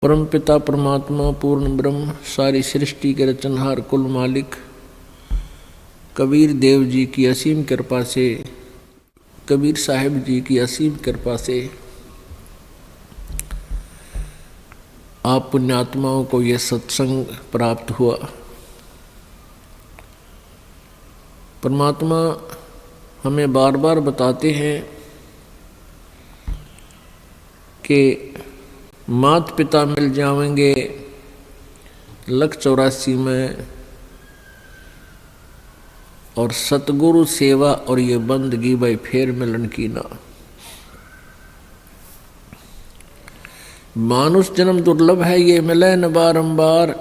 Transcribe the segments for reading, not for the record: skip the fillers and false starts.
परमपिता परमात्मा पूर्ण ब्रह्म सारी सृष्टि के रचनहार कुल मालिक कबीर देव जी की असीम कृपा से, कबीर साहिब जी की असीम कृपा से आप पुण्यात्माओं को ये सत्संग प्राप्त हुआ। परमात्मा हमें बार बार बताते हैं कि माता पिता मिल जाएंगे 184 में, और सतगुरु सेवा और ये बंदगी भाई फेर मिलन की ना। मानुष जन्म दुर्लभ है, ये मिले न बारंबार।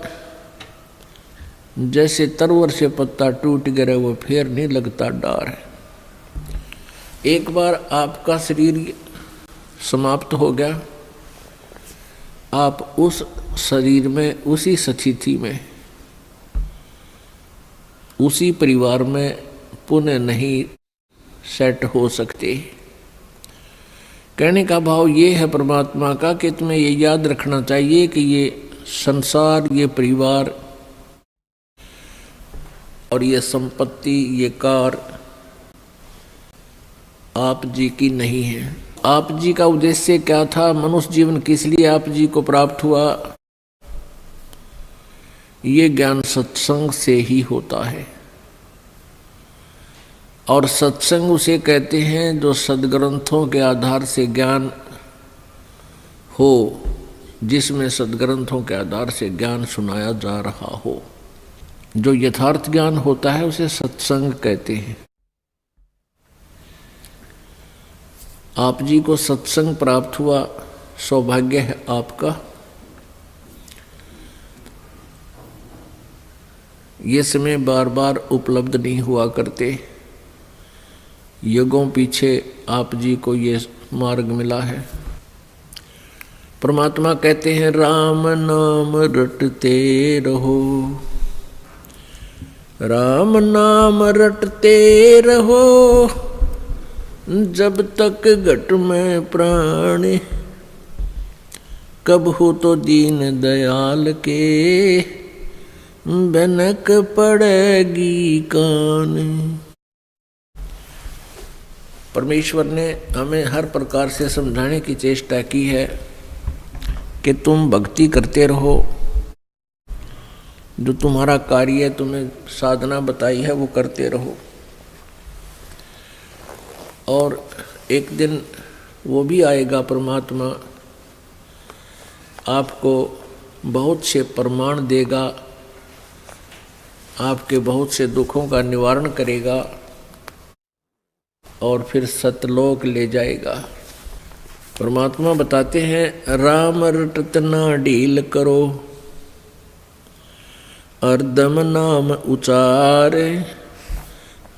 जैसे तरवर से पत्ता टूट गया वो फेर नहीं लगता डार है। एक बार आपका शरीर समाप्त हो गया, आप उस शरीर में, उसी स्थिति में, उसी परिवार में पुनः नहीं सेट हो सकते। कहने का भाव ये है परमात्मा का कि तुम्हें ये याद रखना चाहिए कि ये संसार, ये परिवार और ये संपत्ति, ये कार आप जी की नहीं है। आप जी का उद्देश्य क्या था? मनुष्य जीवन किस लिए आप जी को प्राप्त हुआ? ये ज्ञान सत्संग से ही होता है, और सत्संग उसे कहते हैं जो सदग्रंथों के आधार से ज्ञान हो, जिसमें सदग्रंथों के आधार से ज्ञान सुनाया जा रहा हो। जो यथार्थ ज्ञान होता है उसे सत्संग कहते हैं। आप जी को सत्संग प्राप्त हुआ, सौभाग्य है आपका। ये समय बार बार उपलब्ध नहीं हुआ करते। युगों पीछे आप जी को ये मार्ग मिला है। परमात्मा कहते हैं राम नाम रटते रहो, राम नाम रटते रहो, जब तक घट में प्राण, कब हो तो दीन दयाल के बनक पड़ेगी कान। परमेश्वर ने हमें हर प्रकार से समझाने की चेष्टा की है कि तुम भक्ति करते रहो, जो तुम्हारा कार्य तुम्हें साधना बताई है वो करते रहो। और एक दिन वो भी आएगा, परमात्मा आपको बहुत से प्रमाण देगा, आपके बहुत से दुखों का निवारण करेगा और फिर सतलोक ले जाएगा। परमात्मा बताते हैं राम रटत ना ढील करो, अर्दम नाम उचारे,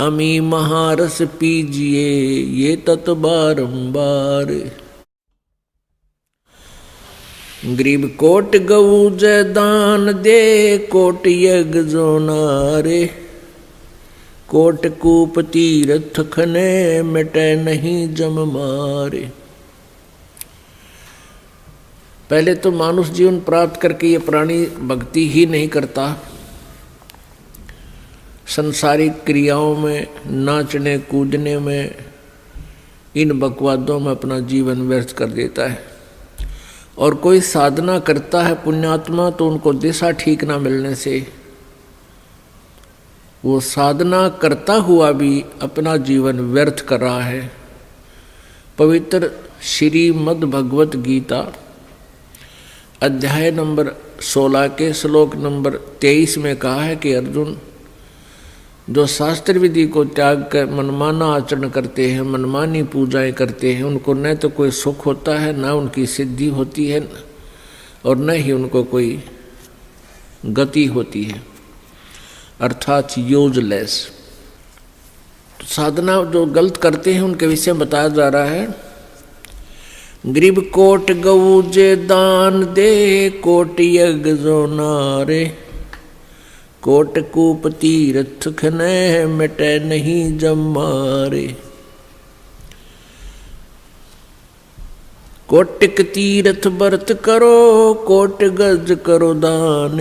अमी महारस पीजिए ये तत् बारंबार। गरीब कोट गऊ जय दान दे, कोट यज्ञ जो नारे, कोट कूप तीर्थ खने, मिटे नहीं जम मारे। पहले तो मानुष जीवन प्राप्त करके ये प्राणी भक्ति ही नहीं करता, संसारिक क्रियाओं में, नाचने कूदने में, इन बकवादों में अपना जीवन व्यर्थ कर देता है। और कोई साधना करता है पुण्यात्मा, तो उनको दिशा ठीक ना मिलने से वो साधना करता हुआ भी अपना जीवन व्यर्थ कर रहा है। पवित्र श्रीमद् भगवत गीता अध्याय नंबर 16 के श्लोक नंबर 23 में कहा है कि अर्जुन, जो शास्त्र विधि को त्याग कर मनमाना आचरण करते हैं, मनमानी पूजाएं करते हैं, उनको न तो कोई सुख होता है, न उनकी सिद्धि होती है, और न ही उनको कोई गति होती है, अर्थात यूजलेस। तो साधना जो गलत करते हैं उनके विषय में बताया जा रहा है। गरीब कोट गऊ जे दान दे, कोट यज्ञ जो नारे, कोट कूप तीर्थ खने, मिटे नहीं जम मारे। कोटिक तीर्थ व्रत करो, कोट गज करो दान,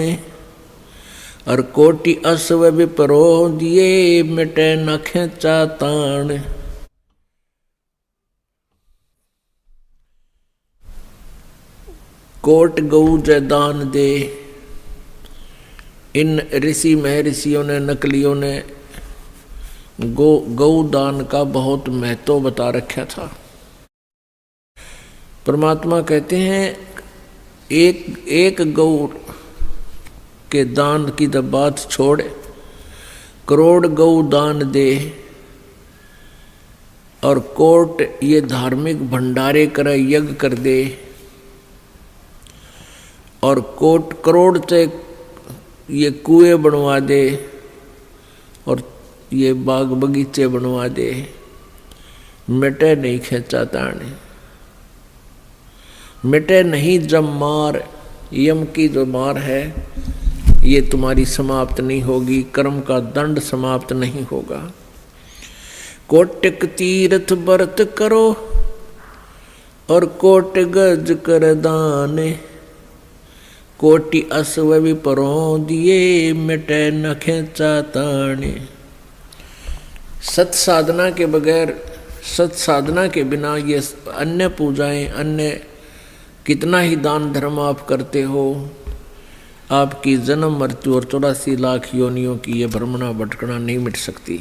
और कोटि अश्व विपरो दिए, मिटे न खेचा तान। कोट गऊ जय दान दे। इन ऋषि महर्षियों ने, नकलियों ने गौ दान का बहुत महत्व बता रखा था। परमात्मा कहते हैं एक गौ के दान की तो बात छोड़, करोड़ गौ दान दे, और कोट ये धार्मिक भंडारे करे, यज्ञ कर दे, और कोट करोड़ से ये कुएं बनवा दे, और ये बाग बगीचे बनवा दे, मिटे नहीं खेचा ताने। मिटे नहीं जब मार, यम की जो मार है ये तुम्हारी समाप्त नहीं होगी, कर्म का दंड समाप्त नहीं होगा। कोटिक तीर्थ व्रत करो, और कोट गज कर दान, कोटि अश्व विपरो दिए, मिटे न खेचा ताने। सत साधना के बगैर, सत साधना के बिना ये अन्य पूजाएं, अन्य कितना ही दान धर्म आप करते हो, आपकी जन्म मृत्यु और 84 लाख योनियों की ये भ्रमणा भटकना नहीं मिट सकती।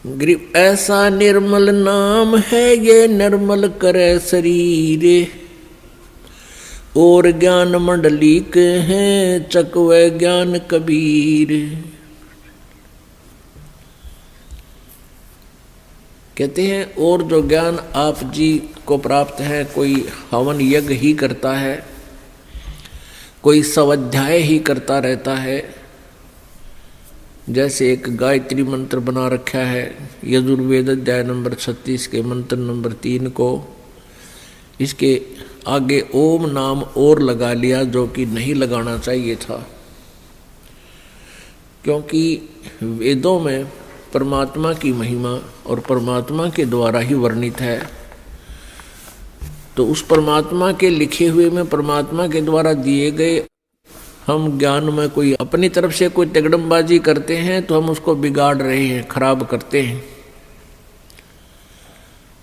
ग्रीव ऐसा निर्मल नाम है, ये निर्मल करे शरीर, और ज्ञान मंडलीक हैं, चकवे ज्ञान कबीर। कहते हैं और जो ज्ञान आप जी को प्राप्त है, कोई हवन यज्ञ ही करता है, कोई स्वाध्याय ही करता रहता है, जैसे एक गायत्री मंत्र बना रखा है यजुर्वेद अध्याय नंबर 36 के मंत्र नंबर 3 को, इसके आगे ओम नाम और लगा लिया, जो कि नहीं लगाना चाहिए था, क्योंकि वेदों में परमात्मा की महिमा और परमात्मा के द्वारा ही वर्णित है। तो उस परमात्मा के लिखे हुए में, परमात्मा के द्वारा दिए गए हम ज्ञान में कोई अपनी तरफ से कोई तिगड़मबाजी करते हैं तो हम उसको बिगाड़ रहे हैं, खराब करते हैं।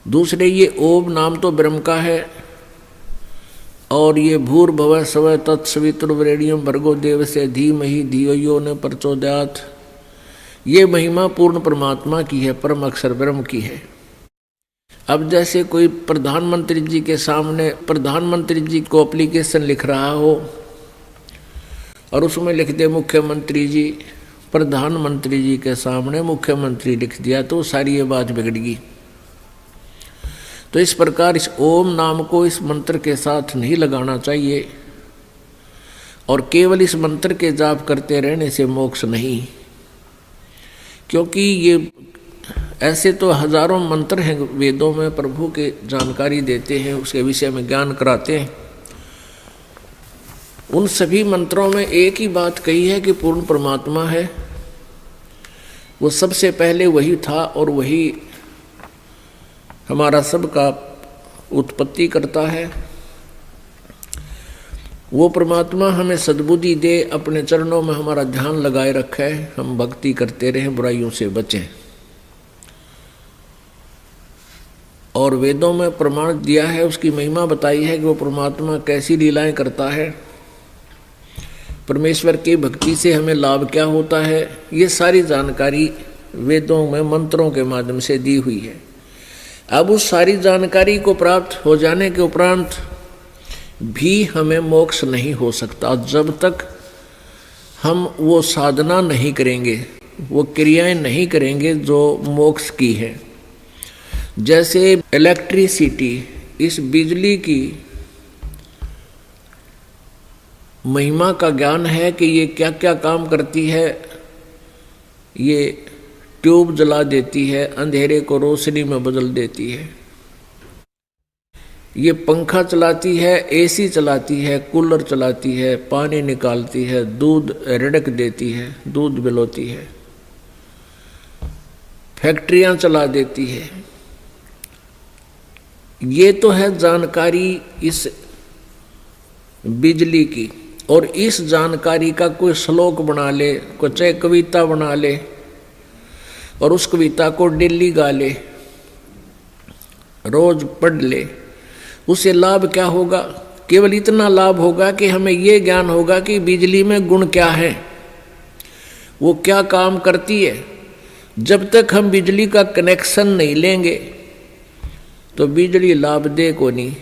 दूसरे ये ओम नाम तो ब्रह्म का है, और ये भूर्भुवः स्वः तत्सवितुर्वरेण्यं भर्गो देवस्य धीमहि धियो यो न प्रचोदयात्, ये महिमा पूर्ण परमात्मा की है, परम अक्षर ब्रह्म की है। अब जैसे कोई प्रधानमंत्री जी के सामने प्रधानमंत्री जी को एप्लीकेशन लिख रहा हो और उसमें लिख दे मुख्यमंत्री जी, प्रधानमंत्री जी के सामने मुख्यमंत्री लिख दिया तो सारी ये बात बिगड़गी। तो इस प्रकार इस ओम नाम को इस मंत्र के साथ नहीं लगाना चाहिए, और केवल इस मंत्र के जाप करते रहने से मोक्ष नहीं, क्योंकि ये ऐसे तो हजारों मंत्र हैं वेदों में, प्रभु के जानकारी देते हैं, उसके विषय में ज्ञान कराते हैं। उन सभी मंत्रों में एक ही बात कही है कि पूर्ण परमात्मा है, वो सबसे पहले वही था और वही हमारा सबका उत्पत्ति करता है। वो परमात्मा हमें सद्बुद्धि दे, अपने चरणों में हमारा ध्यान लगाए रखे, हम भक्ति करते रहें, बुराइयों से बचें। और वेदों में प्रमाण दिया है, उसकी महिमा बताई है कि वो परमात्मा कैसी लीलाएं करता है, परमेश्वर की भक्ति से हमें लाभ क्या होता है, ये सारी जानकारी वेदों में मंत्रों के माध्यम से दी हुई है। अब उस सारी जानकारी को प्राप्त हो जाने के उपरांत भी हमें मोक्ष नहीं हो सकता जब तक हम वो साधना नहीं करेंगे, वो क्रियाएं नहीं करेंगे जो मोक्ष की है। जैसे इलेक्ट्रिसिटी, इस बिजली की महिमा का ज्ञान है कि ये क्या क्या काम करती है। ये ट्यूब जला देती है, अंधेरे को रोशनी में बदल देती है, ये पंखा चलाती है, एसी चलाती है, कूलर चलाती है, पानी निकालती है, दूध रिड़क देती है, दूध बिलोती है, फैक्ट्रियां चला देती है, ये तो है जानकारी इस बिजली की, और इस जानकारी का कोई श्लोक बना ले, कोई चाहे कविता बना ले और उस कविता को डेली गा ले, रोज पढ़ ले, उससे लाभ क्या होगा? केवल इतना लाभ होगा कि हमें ये ज्ञान होगा कि बिजली में गुण क्या है, वो क्या काम करती है। जब तक हम बिजली का कनेक्शन नहीं लेंगे तो बिजली लाभ दे को नहीं।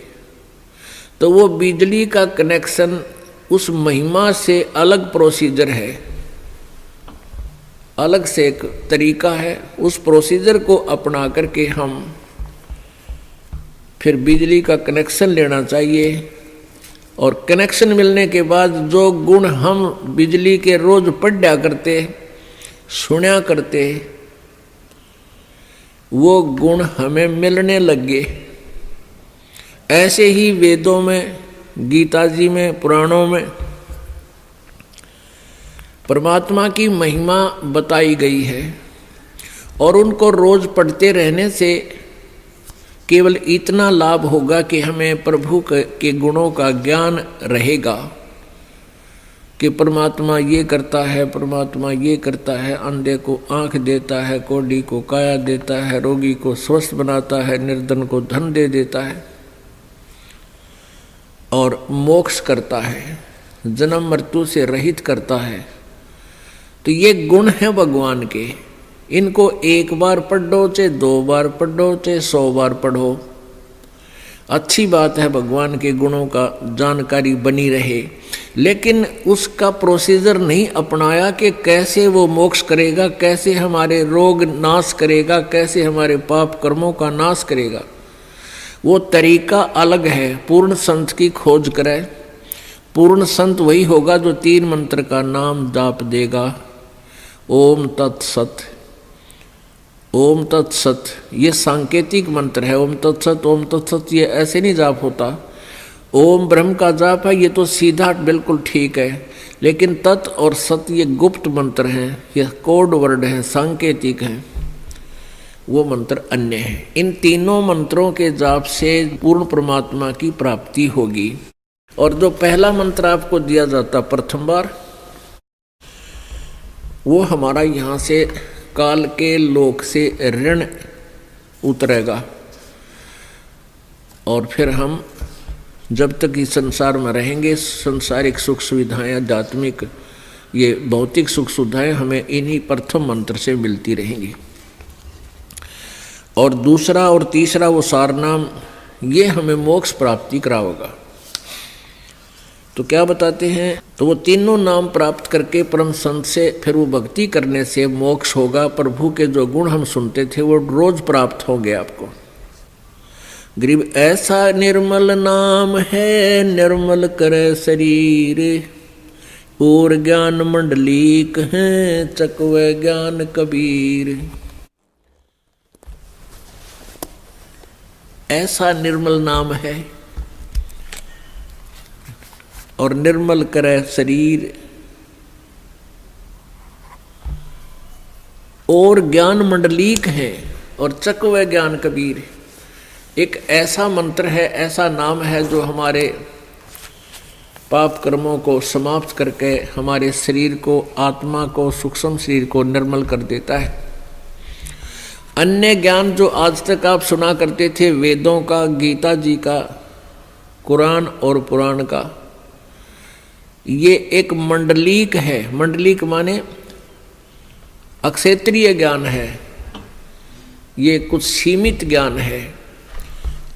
तो वो बिजली का कनेक्शन उस महिमा से अलग प्रोसीजर है, अलग से एक तरीका है। उस प्रोसीजर को अपना करके हम फिर बिजली का कनेक्शन लेना चाहिए, और कनेक्शन मिलने के बाद जो गुण हम बिजली के रोज पढ़ा करते, सुना करते, वो गुण हमें मिलने लगे। ऐसे ही वेदों में, गीता जी में, पुराणों में परमात्मा की महिमा बताई गई है, और उनको रोज पढ़ते रहने से केवल इतना लाभ होगा कि हमें प्रभु के गुणों का ज्ञान रहेगा कि परमात्मा ये करता है, परमात्मा ये करता है, अंधे को आंख देता है, कोढ़ी को काया देता है, रोगी को स्वस्थ बनाता है, निर्धन को धन दे देता है और मोक्ष करता है, जन्म मृत्यु से रहित करता है। तो ये गुण है भगवान के। इनको एक बार पढ़ो, चाहे 2 बार पढ़ो, चाहे 100 बार पढ़ो, अच्छी बात है, भगवान के गुणों का जानकारी बनी रहे। लेकिन उसका प्रोसीजर नहीं अपनाया कि कैसे वो मोक्ष करेगा, कैसे हमारे रोग नाश करेगा, कैसे हमारे पाप कर्मों का नाश करेगा, वो तरीका अलग है। पूर्ण संत की खोज करे। पूर्ण संत वही होगा जो 3 मंत्र का नाम जाप देगा। ओम तत्सत, ओम तत्सत, ये सांकेतिक मंत्र है। ओम तत्सत, ओम तत्सत, ये ऐसे नहीं जाप होता। ओम ब्रह्म का जाप है, ये तो सीधा बिल्कुल ठीक है। लेकिन तत् और सत ये गुप्त मंत्र हैं, ये कोड वर्ड हैं, सांकेतिक हैं, वो मंत्र अन्य है। इन तीनों मंत्रों के जाप से पूर्ण परमात्मा की प्राप्ति होगी। और जो पहला मंत्र आपको दिया जाता प्रथम बार, वो हमारा यहाँ से काल के लोक से ऋण उतरेगा, और फिर हम जब तक इस संसार में रहेंगे, संसारिक सुख सुविधाएं, आध्यात्मिक ये भौतिक सुख सुविधाएं हमें इन्हीं प्रथम मंत्र से मिलती रहेंगी। और दूसरा और तीसरा वो सारनाम, ये हमें मोक्ष प्राप्ति करावेगा। तो क्या बताते हैं? तो वो तीनों नाम प्राप्त करके परम संत से फिर वो भक्ति करने से मोक्ष होगा। प्रभु के जो गुण हम सुनते थे वो रोज प्राप्त होंगे आपको। गरीब ऐसा निर्मल नाम है, निर्मल करे शरीर, और ज्ञान मंडलीक है, चकवे ज्ञान कबीर। ऐसा निर्मल नाम है और निर्मल करे शरीर, और ज्ञान मंडलीक है, और चकवे ज्ञान कबीर। एक ऐसा मंत्र है, ऐसा नाम है जो हमारे पाप कर्मों को समाप्त करके हमारे शरीर को, आत्मा को, सूक्ष्म शरीर को निर्मल कर देता है। अन्य ज्ञान जो आज तक आप सुना करते थे, वेदों का, गीता जी का, कुरान और पुराण का, ये एक मंडलीक है। मंडलीक माने अक्षेत्रीय ज्ञान है, ये कुछ सीमित ज्ञान है।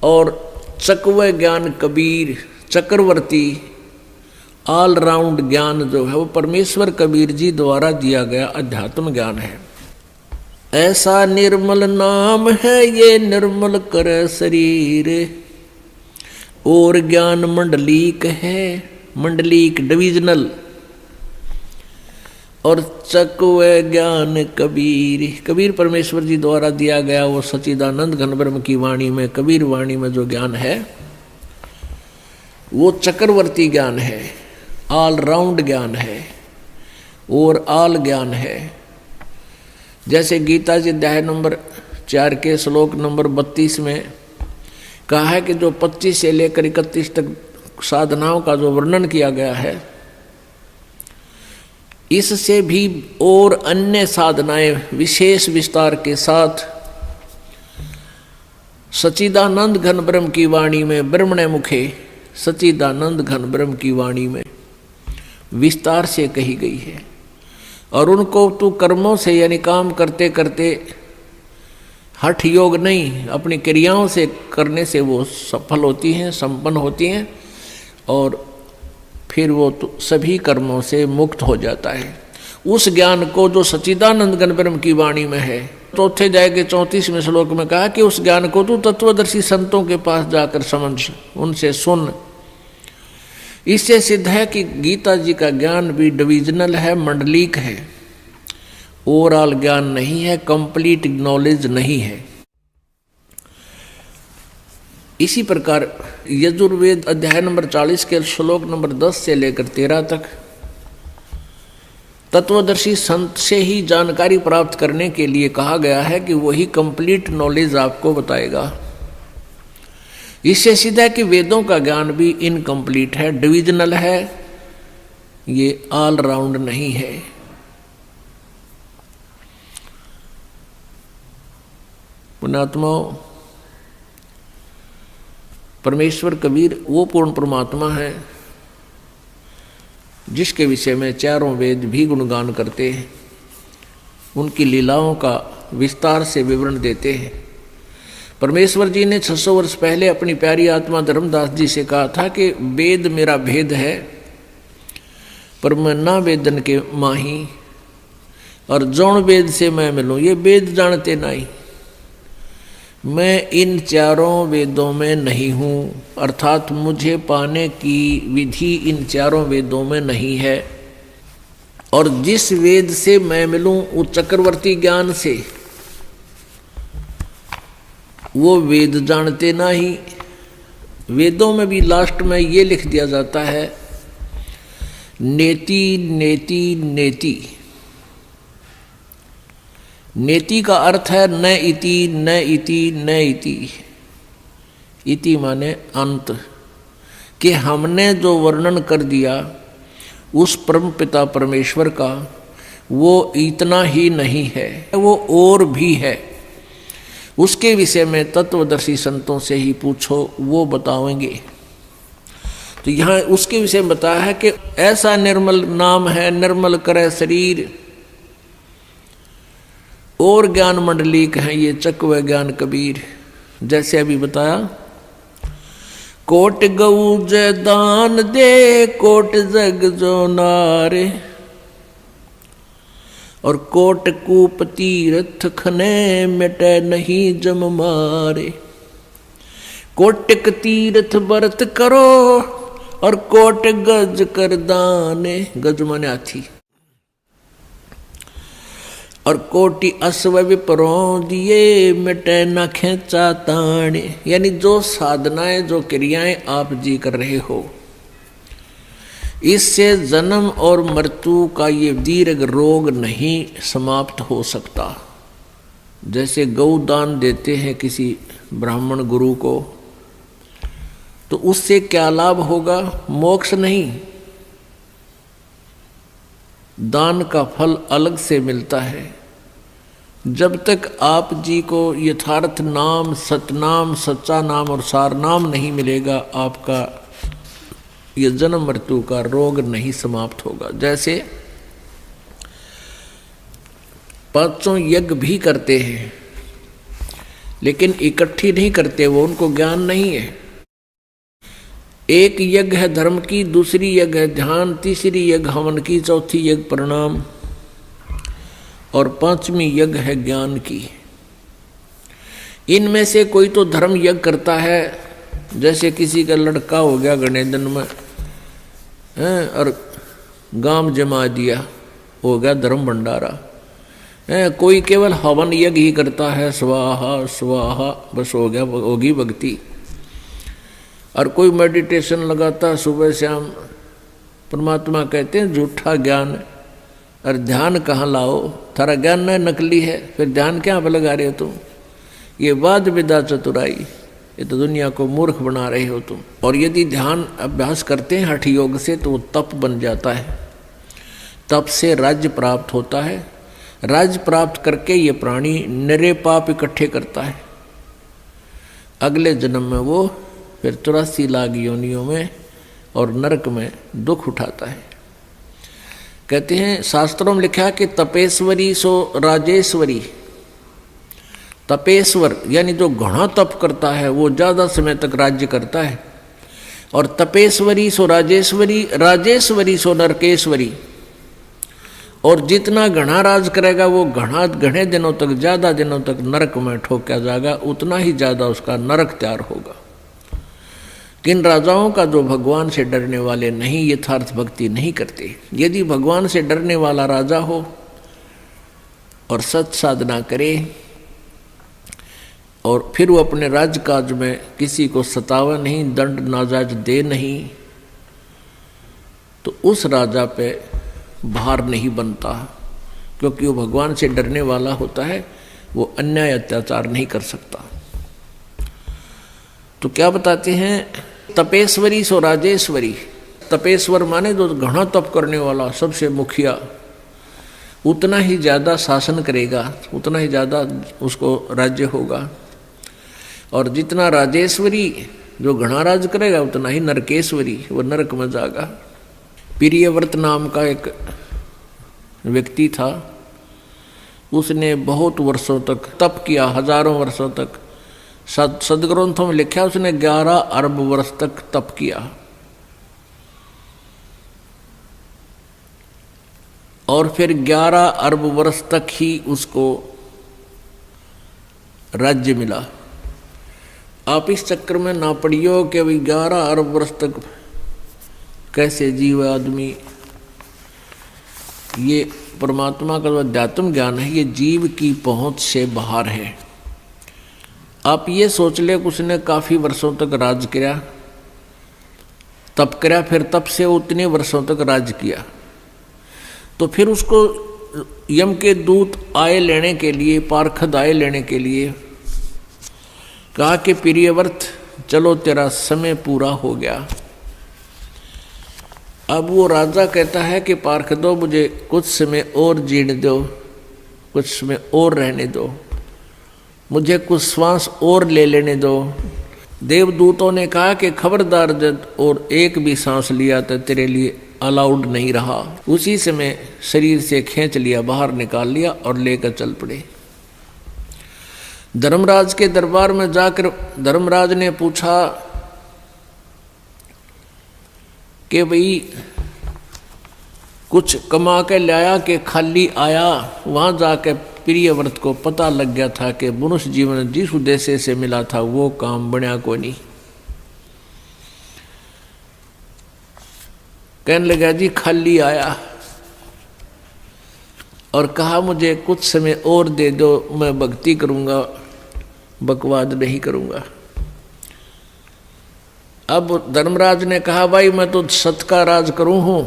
और चकवे ज्ञान कबीर, चक्रवर्ती ऑल राउंड ज्ञान जो है वो परमेश्वर कबीर जी द्वारा दिया गया अध्यात्म ज्ञान है। ऐसा निर्मल नाम है ये निर्मल करे शरीर, और ज्ञान मंडलीक है, मंडलीक डिविजनल, और चकवे ज्ञान कबीर। कबीर परमेश्वर जी द्वारा दिया गया वो सच्चिदानंद घन ब्रह्म की वाणी में, कबीर वाणी में जो ज्ञान है वो चक्रवर्ती ज्ञान है, ऑल राउंड ज्ञान है, और ऑल ज्ञान है। जैसे गीता जी अध्याय नंबर 4 के श्लोक नंबर 32 में कहा है कि जो 25 से लेकर 31 तक साधनाओं का जो वर्णन किया गया है, इससे भी और अन्य साधनाएं विशेष विस्तार के साथ सच्चिदानंद घन ब्रह्म की वाणी में, ब्रह्मणे मुखे सच्चिदानंद घन ब्रह्म की वाणी में विस्तार से कही गई है। और उनको तू कर्मों से यानी काम करते करते, हठ योग नहीं, अपनी क्रियाओं से करने से वो सफल होती हैं, संपन्न होती हैं, और फिर वो तो सभी कर्मों से मुक्त हो जाता है। उस ज्ञान को जो सच्चिदानंद घन ब्रह्म की वाणी में है, चौथे अध्याय के 34वें श्लोक में कहा कि उस ज्ञान को तू तत्वदर्शी संतों के पास जाकर समझ, उनसे सुन। इससे सिद्ध है कि गीता जी का ज्ञान भी डिविजनल है, मंडलिक है, ओवरऑल ज्ञान नहीं है, कंप्लीट नॉलेज नहीं है। इसी प्रकार यजुर्वेद अध्याय नंबर 40 के श्लोक नंबर 10 से लेकर 13 तक तत्वदर्शी संत से ही जानकारी प्राप्त करने के लिए कहा गया है कि वही कंप्लीट नॉलेज आपको बताएगा। इससे सीधा है कि वेदों का ज्ञान भी इनकम्प्लीट है, डिविजनल है, ये ऑल राउंड नहीं है। पुण्यात्माओं, परमेश्वर कबीर वो पूर्ण परमात्मा है जिसके विषय में चारों वेद भी गुणगान करते हैं, उनकी लीलाओं का विस्तार से विवरण देते हैं। परमेश्वर जी ने 600 वर्ष पहले अपनी प्यारी आत्मा धर्मदास जी से कहा था कि वेद मेरा भेद है, पर मैं ना वेदन के माही, और जौन वेद से मैं मिलूं, ये वेद जानते नहीं, मैं इन चारों वेदों में नहीं हूँ, अर्थात मुझे पाने की विधि इन चारों वेदों में नहीं है। और जिस वेद से मैं मिलूं उस चक्रवर्ती ज्ञान से, वो वेद जानते नहीं। वेदों में भी लास्ट में ये लिख दिया जाता है, नेति नेति नेति। नेति का अर्थ है न इति न इति न इति। इति माने अंत, कि हमने जो वर्णन कर दिया उस परम पिता परमेश्वर का, वो इतना ही नहीं है, वो और भी है। उसके विषय में तत्वदर्शी संतों से ही पूछो, वो बताएंगे। तो यहाँ उसके विषय में बताया है कि ऐसा निर्मल नाम है, निर्मल करे शरीर, और ज्ञान मंडलिक है ये चक्व ज्ञान कबीर। जैसे अभी बताया, कोट गऊ जय दान दे, कोट जग जो नारे, और कोट कूप तीर्थ खने, मिटे नहीं जम मारे। कोटिक तीर्थ व्रत करो, और कोट गज कर दाने, गज माने हाथी, और कोटि अश्व विपरों दिए, मिटे न खेचा ताने। यानी जो साधनाएं, जो क्रियाएं आप जी कर रहे हो, इससे जन्म और मृत्यु का ये दीर्घ रोग नहीं समाप्त हो सकता। जैसे गौदान देते हैं किसी ब्राह्मण गुरु को, तो उससे क्या लाभ होगा? मोक्ष नहीं, दान का फल अलग से मिलता है। जब तक आप जी को यथार्थ नाम, सतनाम, सच्चा नाम और सार नाम नहीं मिलेगा, आपका ये जन्म मृत्यु का रोग नहीं समाप्त होगा। जैसे पांचों यज्ञ भी करते हैं, लेकिन इकट्ठी नहीं करते, वो उनको ज्ञान नहीं है। एक यज्ञ है धर्म की, दूसरी यज्ञ है ध्यान, तीसरी यज्ञ हवन की, चौथी यज्ञ प्रणाम, और पांचवी यज्ञ है ज्ञान की। इनमें से कोई तो धर्म यज्ञ करता है, जैसे किसी का लड़का हो गया गणेदन में और गांव जमा दिया, हो गया धर्म भंडारा। कोई केवल हवन यज्ञ ही करता है, स्वाहा स्वाहा, बस हो गया, होगी भक्ति। और कोई मेडिटेशन लगाता सुबह शाम, परमात्मा कहते हैं झूठा ज्ञान। और ध्यान कहाँ लाओ? थारा ज्ञान न नकली है, फिर ध्यान क्या पर लगा रहे हो तुम? ये वाद विदा चतुराई, ये तो दुनिया को मूर्ख बना रहे हो तुम। और यदि ध्यान अभ्यास करते हैं हठ योग से तो वो तप बन जाता है। तप से राज्य प्राप्त होता है। राज्य प्राप्त करके ये प्राणी निरे पाप इकट्ठे करता है। अगले जन्म में वो फिर 84 लाख योनियों में और नरक में दुख उठाता है। कहते हैं शास्त्रों में लिखा कि तपेश्वरी सो राजेश्वरी। तपेश्वर यानी जो घना तप करता है वो ज्यादा समय तक राज्य करता है। और तपेश्वरी सो राजेश्वरी, राजेश्वरी सो नरकेश्वरी। और जितना घना राज करेगा वो घने दिनों तक, ज्यादा दिनों तक नरक में ठोका जाएगा, उतना ही ज्यादा उसका नरक तैयार होगा। किन राजाओं का जो भगवान से डरने वाले नहीं, यथार्थ भक्ति नहीं करते। यदि भगवान से डरने वाला राजा हो और सत साधना करे और फिर वो अपने राजकाज में किसी को सतावा नहीं, दंड नाजायज दे नहीं, तो उस राजा पे भार नहीं बनता, क्योंकि वो भगवान से डरने वाला होता है। वो अन्याय अत्याचार नहीं कर सकता। तो क्या बताते हैं, तपेश्वरी सो राजेश्वरी। तपेश्वर माने जो घना तप करने वाला, सबसे मुखिया, उतना ही ज्यादा शासन करेगा, उतना ही ज्यादा उसको राज्य होगा। और जितना राजेश्वरी जो घना राज करेगा उतना ही नरकेश्वरी, वो नरक में जाएगा। प्रियव्रत नाम का एक व्यक्ति था, उसने बहुत वर्षों तक तप किया, हजारों वर्षों तक। सदग्रंथों में लिखा उसने 11 अरब वर्ष तक तप किया। और फिर 11 अरब वर्ष तक ही उसको राज्य मिला। आप इस चक्कर में ना पड़ियो कि भाई 11 अरब वर्ष तक कैसे जीव आदमी। ये परमात्मा का जो अध्यात्म ज्ञान है ये जीव की पहुंच से बाहर है। आप ये सोच ले कि उसने काफ़ी वर्षों तक राज किया, तप किया, फिर तप से उतने वर्षों तक राज किया। तो फिर उसको यम के दूत आए लेने के लिए, पार्षद आए लेने के लिए कहा कि प्रियव्रत चलो तेरा समय पूरा हो गया। अब वो राजा कहता है कि पार्षदों मुझे कुछ समय और जीने दो, कुछ समय और रहने दो, मुझे कुछ श्वास और ले लेने दो। देवदूतों ने कहा कि खबरदार, जब और एक भी सांस लिया तो तेरे लिए अलाउड नहीं रहा। उसी समय शरीर से खींच लिया, बाहर निकाल लिया और लेकर चल पड़े। धर्मराज के दरबार में जाकर धर्मराज ने पूछा कि भाई कुछ कमा के लाया कि खाली आया। वहां जाके प्रियव्रत को पता लग गया था कि मनुष्य जीवन जिस उद्देश्य से मिला था वो काम बना को नहीं। कहने लगा जी खाली आया और कहा मुझे कुछ समय और दे दो, मैं भक्ति करूंगा, बकवाद नहीं करूंगा। अब धर्मराज ने कहा भाई मैं तो सत का राज करूं हूं,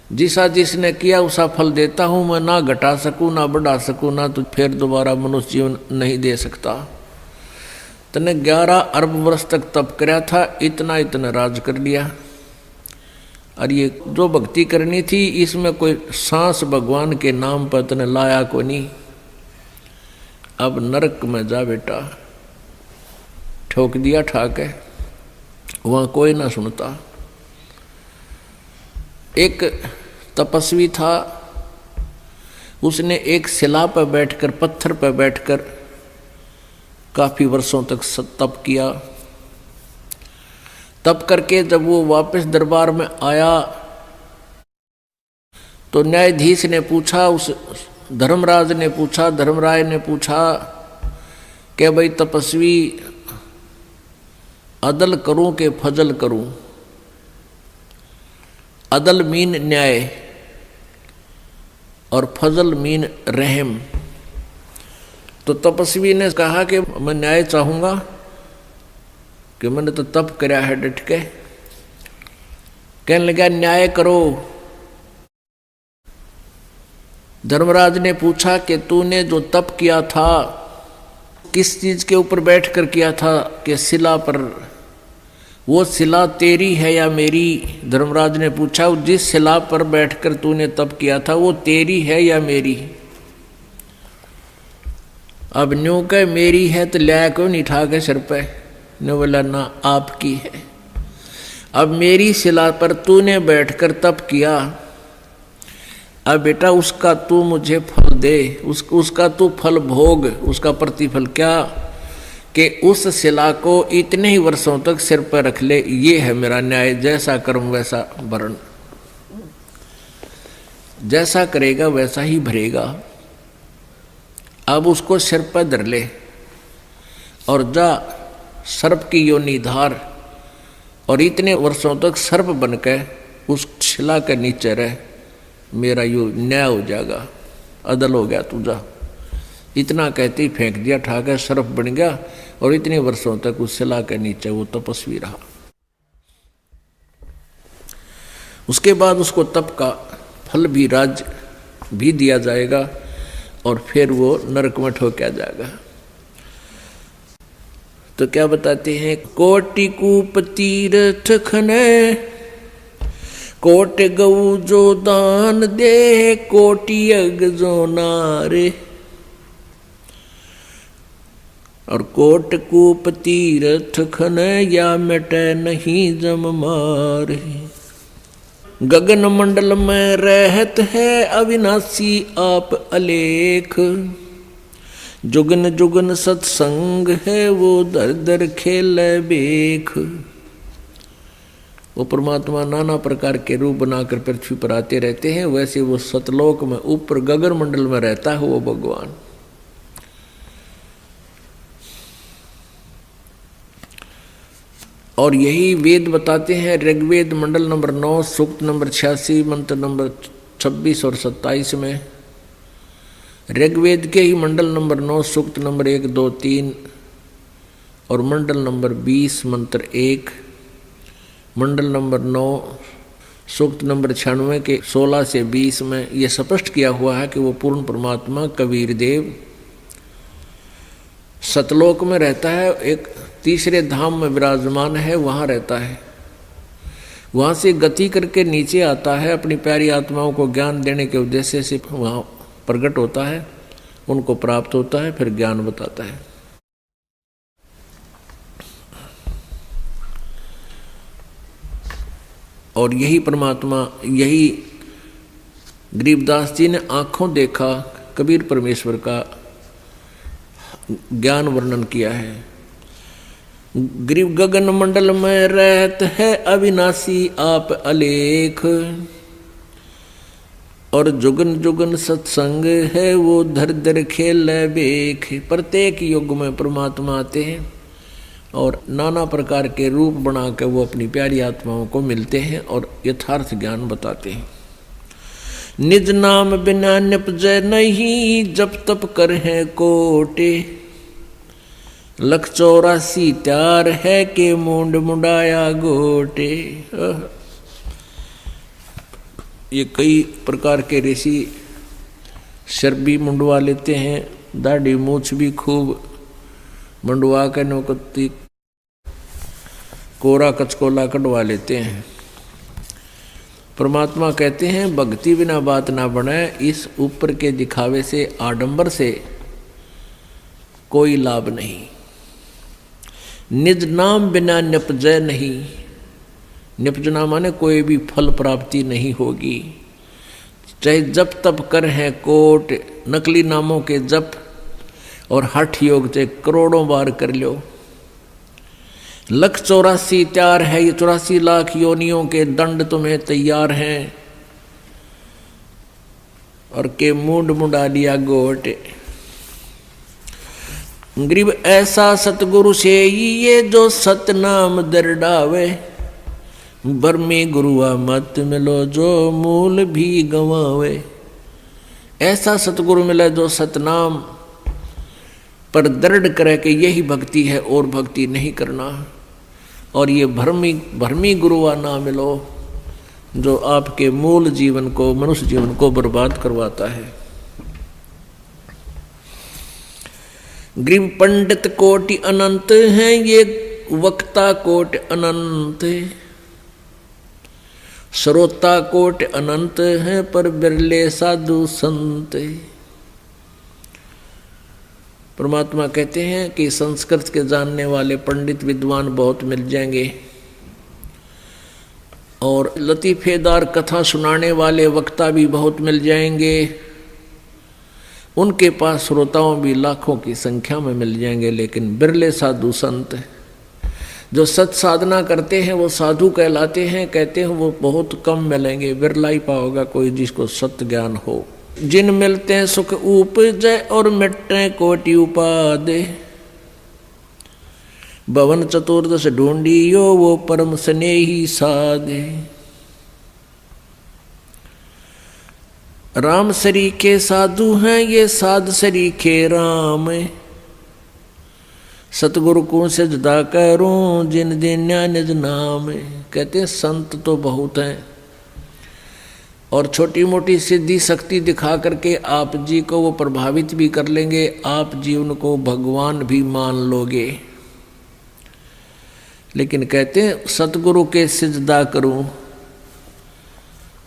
जिसा जिसने किया उसा फल देता हूं, मैं ना घटा सकूं ना बढ़ा सकूं, ना तो फिर दोबारा मनुष्य जीवन नहीं दे सकता। तने 11 अरब वर्ष तक तप कराया था, इतना इतना राज कर लिया। और ये जो भक्ति करनी थी इसमें कोई सांस भगवान के नाम पर तने लाया को नहीं। अब नरक में जा बेटा, ठोक दिया ठाके, वहां कोई ना सुनता। एक तपस्वी था, उसने एक शिला पर बैठकर, पत्थर पर बैठकर काफी वर्षों तक तप किया। तप करके जब वो वापस दरबार में आया तो न्यायाधीश ने पूछा, उस धर्मराज ने पूछा, धर्मराय ने पूछा कि भाई तपस्वी अदल करूं कि फजल करूं। अदल मीन न्याय और फजल मीन रहम। तो तपस्वी ने कहा कि मैं न्याय चाहूंगा कि मैंने तो तप कराया है डट के। कहने लगा न्याय करो। धर्मराज ने पूछा कि तूने जो तप किया था किस चीज के ऊपर बैठ कर किया था कि शिला पर। वो शिला तेरी है या मेरी? धर्मराज ने पूछा, जिस शिला पर बैठकर तूने तप किया था वो तेरी है या मेरी? अब न्यू कह मेरी है तो लिया क्यों नहीं ठा के सिर पे? ने बोला ना, आपकी है। अब मेरी शिला पर तूने बैठकर तप किया, अब बेटा उसका तू मुझे फल दे, उसका तू फल भोग, उसका प्रतिफल क्या कि उस शिला को इतने ही वर्षों तक सिर पर रख ले। ये है मेरा न्याय, जैसा कर्म वैसा वरण, जैसा करेगा वैसा ही भरेगा। अब उसको सिर पर धर ले और जा सर्प की योनि धार, और इतने वर्षों तक सर्प बनकर उस शिला के नीचे रह, मेरा यो न्याय हो जाएगा, अदल हो गया तुझा। इतना कहते ही फेंक दिया, ठाकर सर्प बन गया और इतने वर्षों तक उस शिला के नीचे वो तपस्वी रहा। उसके बाद उसको तप का फल भी, राज्य भी दिया जाएगा और फिर वो नरक में ठोका जाएगा। तो क्या बताते हैं, कोटि कूप तीर्थ खने, कोट गऊ जो दान दे, कोटि यज्ञ जो नारे, और कोट कूप तीर्थ खने, या मिटे नहीं जम मारे। गगन मंडल में रहत है अविनाशी आप अलेख, जुगन जुगन सत्संग है वो दर दर खेल बेख। वो परमात्मा नाना प्रकार के रूप बनाकर पृथ्वी पर आते रहते हैं, वैसे वो सतलोक में ऊपर गगन मंडल में रहता है वो भगवान। और यही वेद बताते हैं, ऋग्वेद मंडल नंबर 9 सूक्त नंबर 86 मंत्र नंबर 26 और 27 में, ऋग्वेद के ही मंडल नंबर 9 सूक्त नंबर 1, 2, 3 और मंडल नंबर 20 मंत्र 1, मंडल नंबर 9 सूक्त नंबर 96 के 16 से 20 में यह स्पष्ट किया हुआ है कि वो पूर्ण परमात्मा कबीर देव सतलोक में रहता है, एक तीसरे धाम में विराजमान है, वहाँ रहता है। वहाँ से गति करके नीचे आता है, अपनी प्यारी आत्माओं को ज्ञान देने के उद्देश्य से वहाँ प्रकट होता है, उनको प्राप्त होता है, फिर ज्ञान बताता है। और यही परमात्मा, यही गरीबदास जी ने आंखों देखा कबीर परमेश्वर का ज्ञान वर्णन किया है। गरीब गगन मंडल में रहत है अविनाशी आप अलेख, और जुगन जुगन सत्संग है वो धर धर खेल बेख। प्रत्येक युग में परमात्मा आते हैं और नाना प्रकार के रूप बना कर वो अपनी प्यारी आत्माओं को मिलते हैं और यथार्थ ज्ञान बताते हैं। निज नाम बिना निपजय नहीं, जब तप कर है कोटे, 184 त्यार है के मुंड मुंडाया गोटे। ये कई प्रकार के ऋषि सिर भी मुंडवा लेते हैं, दाढ़ी मूछ भी खूब मुंडवा कर नौकती कोरा कचकोला कटवा लेते हैं। परमात्मा कहते हैं भक्ति बिना बात ना बने, इस ऊपर के दिखावे से, आडंबर से कोई लाभ नहीं। निज नाम बिना निपजय नहीं, निपजना माने कोई भी फल प्राप्ति नहीं होगी। चाहे जप तप कर हैं कोट, नकली नामों के जप और हठ योग चाहे करोड़ों बार कर लो, 184 तैयार है, ये 84 लाख योनियों के दंड तुम्हें तैयार हैं, और के मुंड मुंडा लिया गोट। गरीब ऐसा सतगुरु से ये जो सतनाम दरडावे, बरमी गुरुआ मत मिलो जो मूल भी गंवावे। ऐसा सतगुरु मिला जो सतनाम पर दृढ़ करे कि यही भक्ति है और भक्ति नहीं करना, और ये भरमी गुरुआ ना मिलो जो आपके मूल जीवन को, मनुष्य जीवन को बर्बाद करवाता है। ग्रीव पंडित कोटि अनंत हैं, ये वक्ता कोटि अनंत है, श्रोता कोटि अनंत हैं, पर बिरले साधु संत। परमात्मा कहते हैं कि संस्कृत के जानने वाले पंडित विद्वान बहुत मिल जाएंगे और लतीफेदार कथा सुनाने वाले वक्ता भी बहुत मिल जाएंगे, उनके पास श्रोताओं भी लाखों की संख्या में मिल जाएंगे, लेकिन बिरले साधु संत जो सत साधना करते हैं वो साधु कहलाते हैं। कहते हैं वो बहुत कम मिलेंगे, बिरला ही पाओगा कोई जिसको सत्य ज्ञान हो। जिन मिलते हैं सुख उपजय और मिटते कोटि उपादे, भवन चतुर्दश ढूंढियो वो परम स्नेही साधे। राम सरीखे साधु हैं, ये साध सरीखे राम, सतगुरु को सजदा करूं जिन दिन निज नाम। कहते हैं संत तो बहुत हैं और छोटी मोटी सिद्धि शक्ति दिखा करके आप जी को वो प्रभावित भी कर लेंगे, आप जी उनको भगवान भी मान लोगे। लेकिन कहते हैं सतगुरु के सिजदा करूं,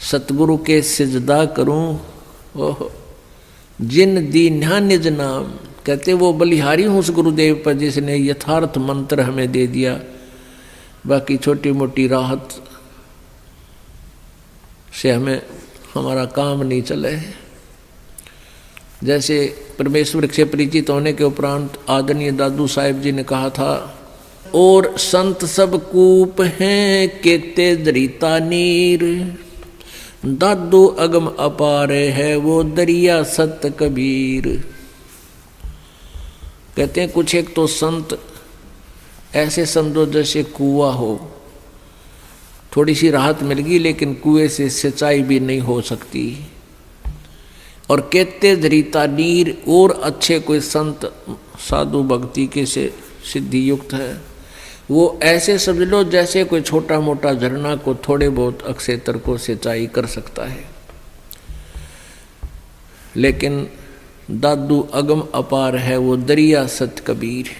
सतगुरु के सिजदा करूं, ओह जिन दीन्हा निज नाम। कहते वो बलिहारी हूँ उस गुरुदेव पर जिसने यथार्थ मंत्र हमें दे दिया, बाकी छोटी मोटी राहत से हमें हमारा काम नहीं चले। जैसे परमेश्वर से परिचित होने के उपरांत आदरणीय दादू साहिब जी ने कहा था, और संत सब कूप हैं केते दरिता नीर, दादू अगम अपार है वो दरिया सत कबीर। कहते हैं कुछ एक तो संत ऐसे समझो जैसे कुआं हो, थोड़ी सी राहत मिल गई लेकिन कुएं से सिंचाई भी नहीं हो सकती। और कहते धरीता नीर, और अच्छे कोई संत साधु भक्ति के से सिद्धि युक्त है, वो ऐसे समझ लो जैसे कोई छोटा मोटा झरना को थोड़े बहुत अक्षेत्र को सिंचाई कर सकता है। लेकिन दादू अगम अपार है वो दरिया सत कबीर।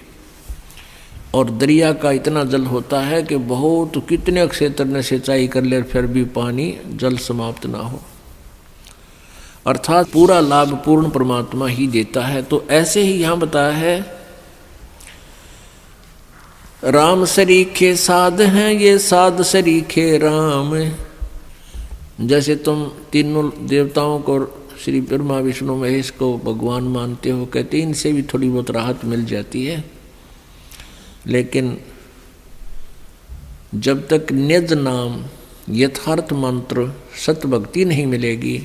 और दरिया का इतना जल होता है कि बहुत कितने क्षेत्र ने सिंचाई कर ले फिर भी पानी जल समाप्त ना हो, अर्थात पूरा लाभ पूर्ण परमात्मा ही देता है। तो ऐसे ही यहाँ बताया है, राम सरीखे साध हैं, ये साध सरीखे राम। जैसे तुम तीनों देवताओं को श्री ब्रह्मा विष्णु महेश को भगवान मानते हो, कहते इनसे भी थोड़ी बहुत राहत मिल जाती है, लेकिन जब तक निज नाम यथार्थ मंत्र सतभक्ति नहीं मिलेगी।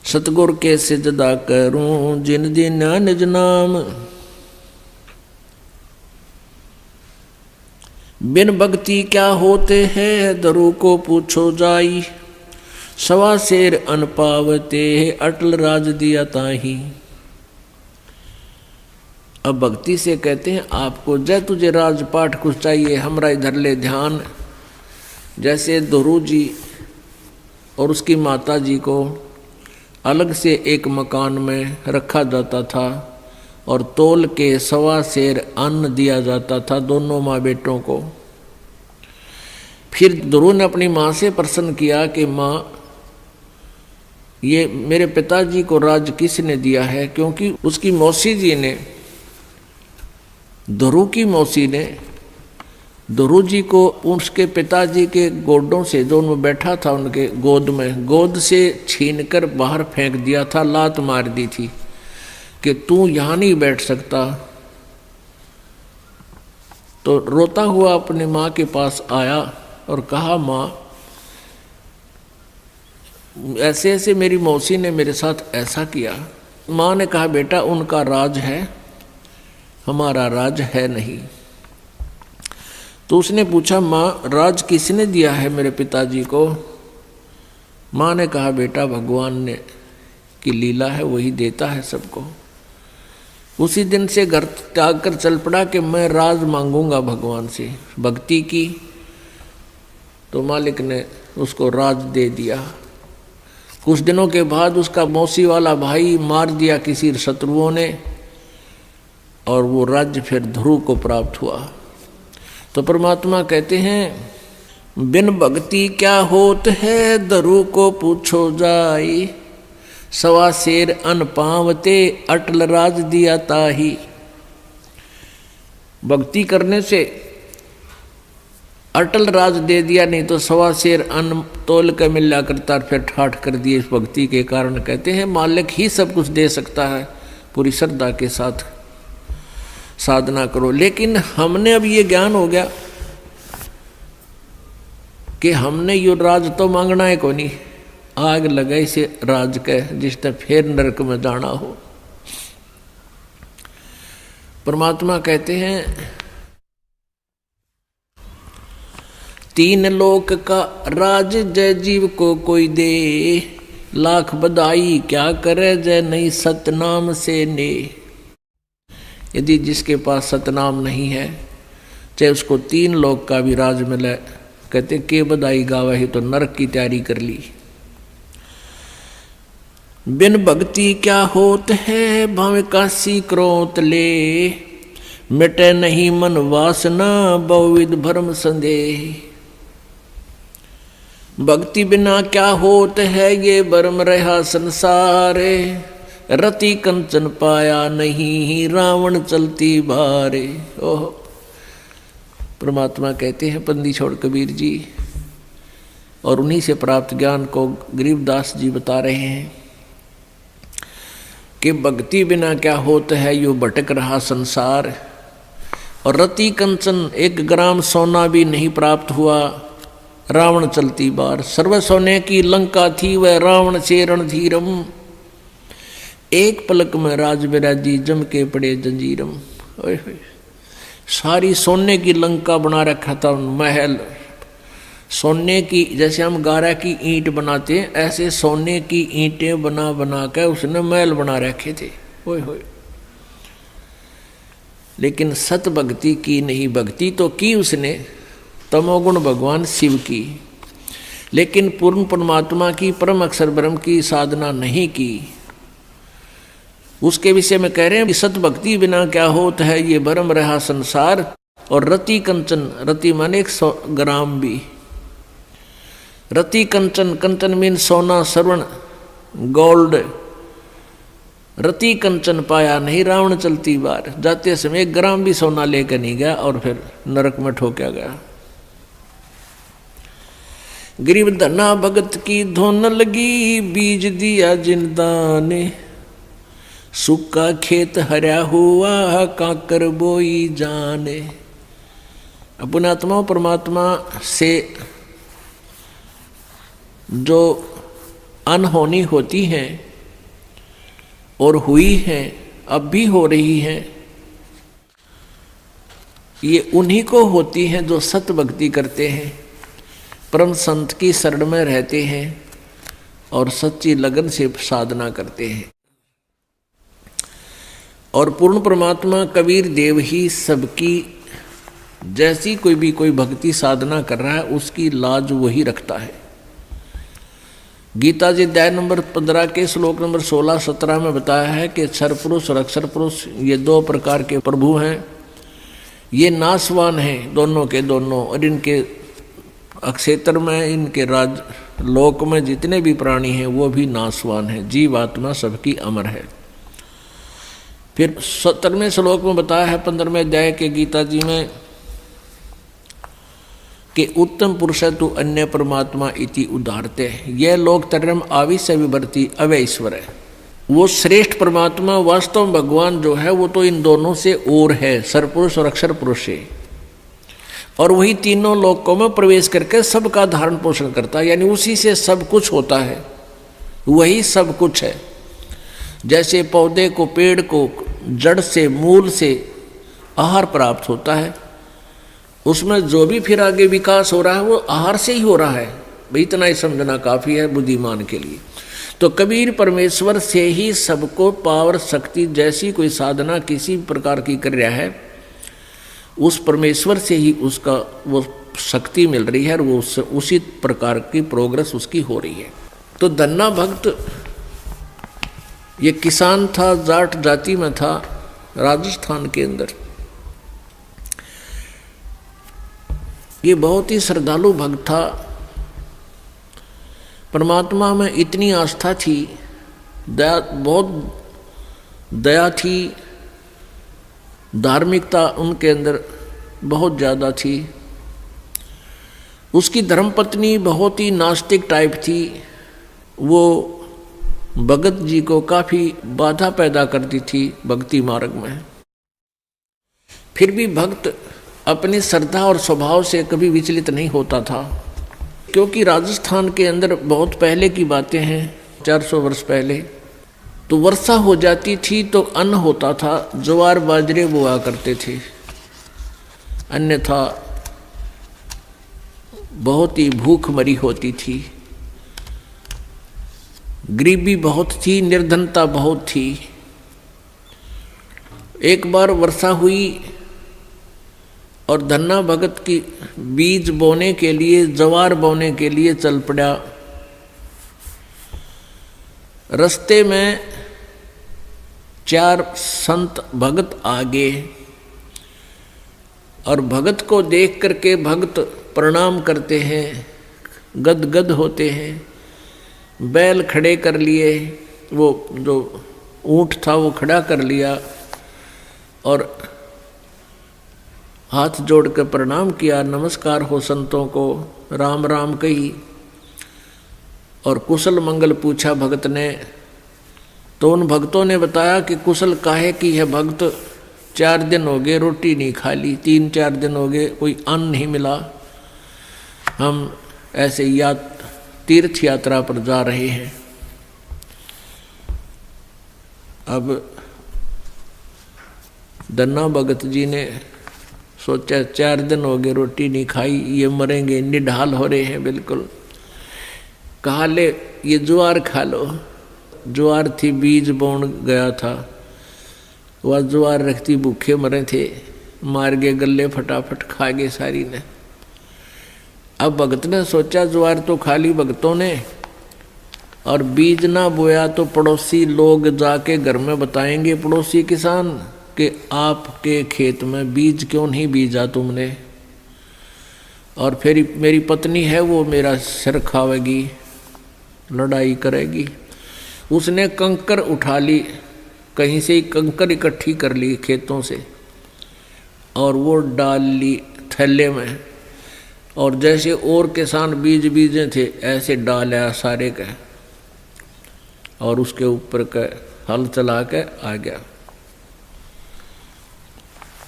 सतगुर के सिजदा करूं जिन दिन निज नाम, बिन भक्ति क्या होते हैं दरु को पूछो जाई, सवा शेर अन पावते अटल राज दिया ताही। अब भक्ति से कहते हैं आपको जय तुझे राजपाट कुछ चाहिए हमरा इधर ले ध्यान। जैसे दोरू जी और उसकी माता जी को अलग से एक मकान में रखा जाता था और तोल के सवा शेर अन्न दिया जाता था दोनों माँ बेटों को। फिर दोरू ने अपनी माँ से प्रश्न किया कि माँ ये मेरे पिताजी को राज किसने दिया है, क्योंकि उसकी मौसी जी ने, दोरू की मौसी ने दोरू जी को उसके पिताजी के गोडों से, जो उनमें बैठा था उनके गोद में, गोद से छीनकर बाहर फेंक दिया था, लात मार दी थी कि तू यहाँ नहीं बैठ सकता। तो रोता हुआ अपनी माँ के पास आया और कहा, माँ ऐसे ऐसे मेरी मौसी ने मेरे साथ ऐसा किया। माँ ने कहा, बेटा उनका राज है, हमारा राज है नहीं। तो उसने पूछा, माँ राज किसने दिया है मेरे पिताजी को? माँ ने कहा, बेटा भगवान ने की लीला है, वही देता है सबको। उसी दिन से घर त्याग कर चल पड़ा कि मैं राज मांगूंगा भगवान से। भक्ति की तो मालिक ने उसको राज दे दिया। कुछ दिनों के बाद उसका मौसी वाला भाई मार दिया किसी शत्रुओं ने, और वो राज्य फिर ध्रुव को प्राप्त हुआ। तो परमात्मा कहते हैं बिन भक्ति क्या होत है, ध्रुव को पूछो जाई, सवा शेर अन पावते अटल राज दिया ताही। भक्ति करने से अटल राज दे दिया, नहीं तो सवा शेर अन्न तोल के मिला करता फिर ठाठ कर दिए इस भक्ति के कारण। कहते हैं मालिक ही सब कुछ दे सकता है, पूरी श्रद्धा के साथ साधना करो। लेकिन हमने अब ये ज्ञान हो गया कि हमने यो राज तो मांगना है को नहीं, आग लगे इसे राज के जिसने फिर नरक में जाना हो। परमात्मा कहते हैं तीन लोक का राज जय जीव को कोई दे, लाख बधाई क्या करे जय नहीं सतनाम से ने। यदि जिसके पास सतनाम नहीं है, चाहे उसको तीन लोक का भी राज मिले, कहते के बधाई गावे ही तो नरक की तैयारी कर ली। बिन भक्ति क्या होत है, भावे काशी क्रोत ले, मिटे नहीं मन वासना बहुविध भ्रम संदेह। भक्ति बिना क्या होत है, ये भ्रम रहा संसार, रति कंचन पाया नहीं रावण चलती बारे। ओह, परमात्मा कहते हैं बंदी छोड़ कबीर जी, और उन्हीं से प्राप्त ज्ञान को गरीबदास जी बता रहे हैं कि भक्ति बिना क्या होता है, यो भटक रहा संसार। और रति कंचन 1 ग्राम सोना भी नहीं प्राप्त हुआ, रावण चलती बार। सर्व सोने की लंका थी वह रावण से रणधीरम, एक पलक में राज विराजी जम के पड़े जंजीरम। ओए होए, सारी सोने की लंका बना रखा था, महल सोने की, जैसे हम गारा की ईंट बनाते हैं ऐसे सोने की ईंटें बना बना कर उसने महल बना रखे थे। ओए होए, लेकिन सत भक्ति की नहीं। भक्ति तो की उसने, तमोगुण भगवान शिव की, लेकिन पूर्ण परमात्मा की परम अक्षर ब्रह्म की साधना नहीं की। उसके विषय में कह रहे हैं कि सत भक्ति बिना क्या होता है, ये भ्रम रहा संसार। और रति कंचन, रति माने 100 ग्राम भी, रति कंचन, कंचन मीन सोना श्रवण गोल्ड, रति कंचन पाया नहीं रावण चलती बार। जाते समय 1 ग्राम भी सोना लेकर नहीं गया और फिर नरक में ठोका गया। गरीब धना भगत की धोन लगी, बीज दिया जिंदा ने, सूखा खेत हरा हुआ काकर बोई जाने। अपने आत्मा परमात्मा से जो अनहोनी होती है और हुई है, अब भी हो रही है, ये उन्हीं को होती हैं जो सत भक्ति करते हैं, परम संत की शरण में रहते हैं और सच्ची लगन से साधना करते हैं। और पूर्ण परमात्मा कबीर देव ही सबकी, जैसी कोई भक्ति साधना कर रहा है उसकी लाज वही रखता है। गीता जी अध्याय नंबर 15 के श्लोक नंबर 16-17 में बताया है कि क्षर पुरुष और अक्षर पुरुष ये 2 प्रकार के प्रभु हैं। ये नाशवान हैं दोनों के दोनों, और इनके अक्षेत्र में, इनके राज लोक में जितने भी प्राणी हैं वो भी नाशवान हैं। जीव आत्मा सबकी अमर है। फिर 17वें श्लोक में बताया है 15वें अध्याय के गीता जी में कि उत्तम पुरुष तु अन्य परमात्मा इति उदारते, यह लोक तरम आविश्य विभर्ति अवय ईश्वर है। वो श्रेष्ठ परमात्मा वास्तव में भगवान जो है वो तो इन दोनों से और है, सरपुरुष और अक्षर पुरुष है, और वही तीनों लोकों में प्रवेश करके सबका धारण पोषण करता है, यानी उसी से सब कुछ होता है, वही सब कुछ है। जैसे पौधे को, पेड़ को जड़ से, मूल से आहार प्राप्त होता है, उसमें जो भी फिर आगे विकास हो रहा है वो आहार से ही हो रहा है। भाई इतना ही समझना काफ़ी है बुद्धिमान के लिए। तो कबीर परमेश्वर से ही सबको पावर शक्ति, जैसी कोई साधना किसी प्रकार की कर रहा है उस परमेश्वर से ही उसका वो शक्ति मिल रही है और वो उसी प्रकार की प्रोग्रेस उसकी हो रही है। तो धन्ना भक्त ये किसान था, जाट जाति में था, राजस्थान के अंदर। ये बहुत ही श्रद्धालु भक्त था, परमात्मा में इतनी आस्था थी, दया, बहुत दया थी, धार्मिकता उनके अंदर बहुत ज़्यादा थी। उसकी धर्मपत्नी बहुत ही नास्तिक टाइप थी, वो भगत जी को काफ़ी बाधा पैदा करती थी भक्ति मार्ग में। फिर भी भक्त अपनी श्रद्धा और स्वभाव से कभी विचलित नहीं होता था, क्योंकि राजस्थान के अंदर बहुत पहले की बातें हैं, 400 वर्ष पहले, तो वर्षा हो जाती थी तो अन्न होता था, ज्वार बाजरे बोआ करते थे, अन्यथा बहुत ही भूख मरी होती थी, गरीबी बहुत थी, निर्धनता बहुत थी। एक बार वर्षा हुई और धन्ना भगत की बीज बोने के लिए, ज्वार बोने के लिए चल पड़ा। रास्ते में 4 संत भगत आ गए और भगत को देख करके भगत प्रणाम करते हैं, गदगद होते हैं, बैल खड़े कर लिए, वो जो ऊंट था वो खड़ा कर लिया और हाथ जोड़ कर प्रणाम किया, नमस्कार हो संतों को, राम राम कही और कुशल मंगल पूछा भगत ने। तो उन भक्तों ने बताया कि कुशल काहे की है भगत, 4 दिन हो गए रोटी नहीं खा ली, 3-4 दिन हो गए कोई अन्न नहीं मिला, हम ऐसे तीर्थ यात्रा पर जा रहे हैं। अब धन्ना भगत जी ने सोचा 4 दिन हो गए रोटी नहीं खाई, ये मरेंगे, निढाल हो रहे हैं बिल्कुल। कहा ले ये ज्वार खा लो। ज्वार थी, बीज बोन गया था, वह ज्वार रखती भूखे मरे थे, मार गए गले, फटाफट खा गए सारी ने। अब भगत ने सोचा ज्वार तो खा ली भगतों ने और बीज ना बोया तो पड़ोसी लोग जाके घर में बताएंगे, पड़ोसी किसान, कि आपके खेत में बीज क्यों नहीं बीजा तुमने, और फिर मेरी पत्नी है वो मेरा सिर खावेगी, लड़ाई करेगी। उसने कंकर उठा ली, कहीं से ही कंकर इकट्ठी कर ली खेतों से और वो डाल ली थैले में, और जैसे और किसान बीज बीजे थे ऐसे डाला सारे के, और उसके ऊपर का हल चला के आ गया।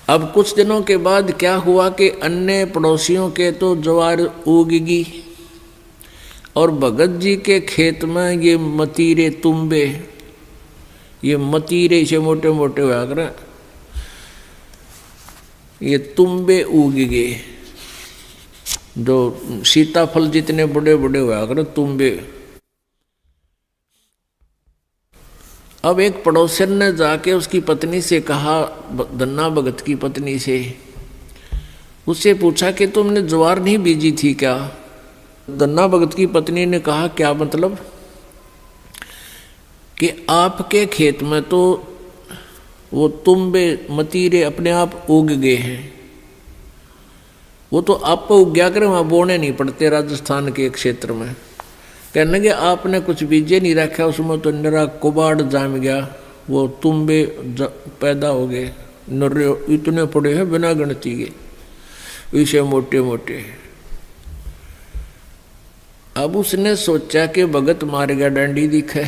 अब कुछ दिनों के बाद क्या हुआ कि अन्य पड़ोसियों के तो ज्वार उगगी और भगत जी के खेत में ये मतीरे तुम्बे, ये मतीरे से मोटे मोटे हुआ कर, ये तुम्बे उग गए, जो सीताफल जितने बड़े बड़े हुआ कर तुम्बे। अब एक पड़ोसन ने जाके उसकी पत्नी से कहा, धन्ना भगत की पत्नी से, उससे पूछा कि तुमने ज्वार नहीं बीजी थी क्या? धन्ना भगत की पत्नी ने कहा क्या मतलब? कि आपके खेत में तो वो तुम्बे मतीरे अपने आप उग गए हैं, वो तो आप उग गया करे, वहाँ बोने नहीं पड़ते राजस्थान के क्षेत्र में। कहने लगे आपने कुछ बीजे नहीं रखा, उसमें तो निरा कुबाड़ जाम गया, वो तुम्बे पैदा हो गए, नर्रे इतने पड़े हैं बिना गिनती के, इसे मोटे मोटे। अब उसने सोचा कि भगत मार गया डंडी दिखे।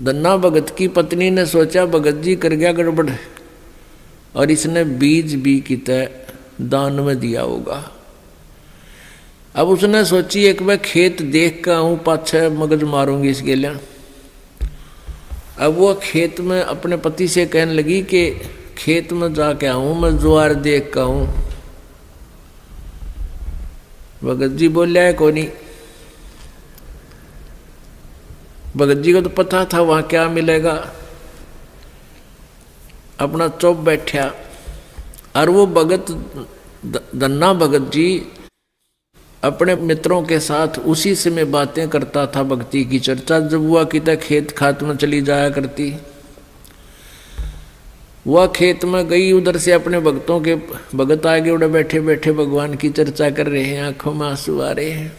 धन्ना भगत की पत्नी ने सोचा भगत जी कर गया गड़बड़, और इसने बीज भी कितने दान में दिया होगा। अब उसने सोची एक बार खेत देख कर आऊँ, पाछे मगज मारूंगी इसके लिए। अब वो खेत में अपने पति से कहने लगी कि खेत में जाके आऊँ, मैं ज्वार देख कर आऊँ। भगत जी बोलिया है को नहीं। भगत जी को तो पता था वहाँ क्या मिलेगा, अपना चुप बैठा। और वो भगत धन्ना भगत जी अपने मित्रों के साथ उसी से मैं बातें करता था, भक्ति की चर्चा जब हुआ कि तक खेत खात में चली जाया करती। वह खेत में गई, उधर से अपने भक्तों के भगत आगे उड़े बैठे बैठे भगवान की चर्चा कर रहे हैं, आंखों में आंसू आ रहे हैं।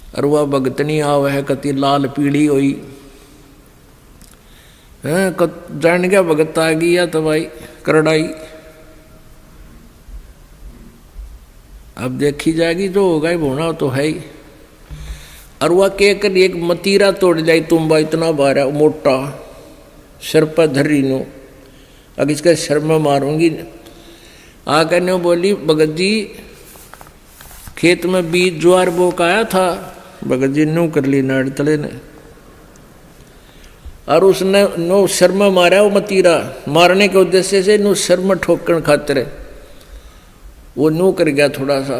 और वह भगतनी आव है कति लाल पीली हुई है, जान गया भगत आ गई या तो भाई करड़ाई। अब देखी जाएगी, जो होगा ही होना तो है ही। और वह कहकर एक मतीरा तोड़ जाई, तुम्बा इतना बारा मोटा सर पर धरी नो, अब इसका सर में मारूंगी। आकर ने बोली भगत जी खेत में बीज ज्वार बो का आया था। भगत जी न्यू कर ली नाड़ तले ने, और उसने नो सर में मारा। वो मतीरा मारने के उद्देश्य से नो सर में ठोकन खातिर वो न्यू कर गया थोड़ा सा,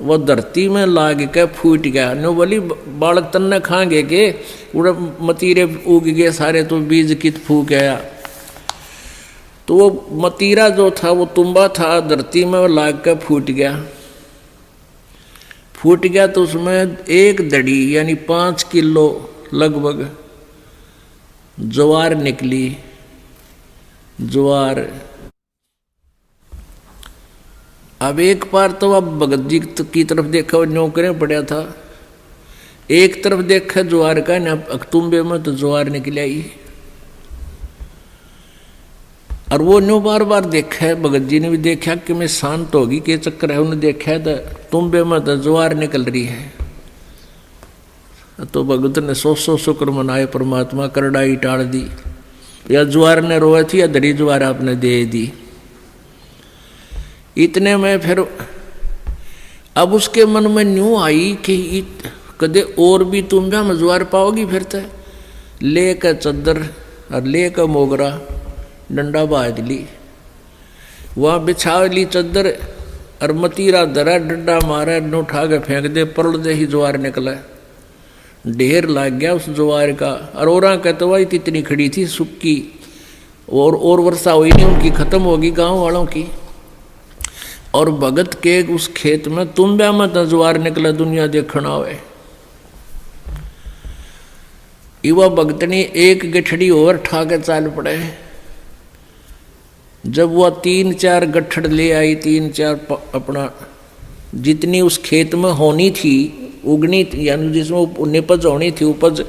वो धरती में लाग के फूट गया। नो बोली बालक तन्ने खाएंगे के उड़ा मतीरे उग गए सारे, तो बीज कित फूक गया। तो वो मतीरा जो था वो तुम्बा था, धरती में लाग के फूट गया। फूट गया तो उसमें एक दड़ी यानी 5 किलो लगभग ज्वार निकली। ज्वार अब एक बार तो अब भगत जी की तरफ देखा, वो नौकरें पड़ा था, एक तरफ देखा ज्वार का ना, अक्तुम्बे में तो ज्वार निकल आई। और वो न्यू बार बार देखा है, भगत जी ने भी देखा कि मैं शांत होगी के चक्कर है, उन्हें देखा है तो तुम्बे में तो ज्वार निकल रही है। तो भगत ने 100 शुक्र मनाए, परमात्मा करड़ाई टाल दी, या ज्वार ने रोए थी या दरी ज्वार आपने दे दी। इतने में फिर अब उसके मन में न्यू आई कि कदे और भी तुम भी ज्वार पाओगी। फिर तो ले कर चद्दर और ले कर मोगरा डंडा बाज ली, वहाँ बिछा ली चद्दर और मतीरा दरा डंडा मारा, नो उठा के फेंक दे, परल दे ही ज्वार निकला। ढेर लग गया उस ज्वार का। और औरा कहते इतनी खड़ी थी सुक्की, और वर्षा हुई नहीं, उनकी खत्म होगी गांव वालों की। और भगत के उस खेत में तुम ब्या मत ज्वार निकला, दुनिया देखना हुए। युवा भगतनी एक गठड़ी और ठा के चाल पड़े। जब वह 3-4 गठड़ ले आई, 3-4 अपना जितनी उस खेत में होनी थी उगनी यानी जिसमें निपज होनी थी उपज,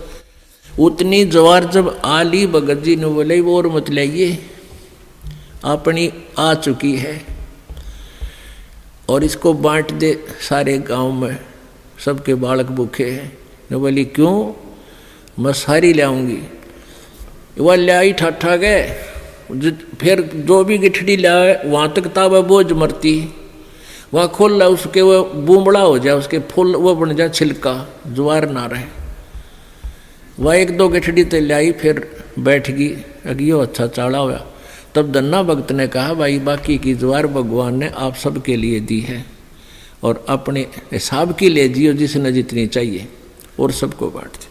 उतनी ज्वार जब आ ली, भगत जी ने बोले वो और मत लाइए, अपनी आ चुकी है और इसको बांट दे सारे गांव में, सबके बालक भूखे हैं। ने बोली क्यों, मैं सारी ले आऊँगी। वह ले आई ठाठा गए, फिर जो भी गिठड़ी लाए वहाँ तक ताब बोझ मरती, वहाँ खोल ला उसके वो बूमड़ा हो जाए, उसके फूल वो बन जाए छिलका, ज्वार ना रहे। वह 1-2 गिठड़ी तो लाई, फिर बैठ गई, अगियो अच्छा चाड़ा हुआ। तब धन्ना भक्त ने कहा भाई बाकी की ज्वार भगवान ने आप सबके लिए दी है और अपने हिसाब की ले जियो जिसने जितनी चाहिए और सबको बांट दे।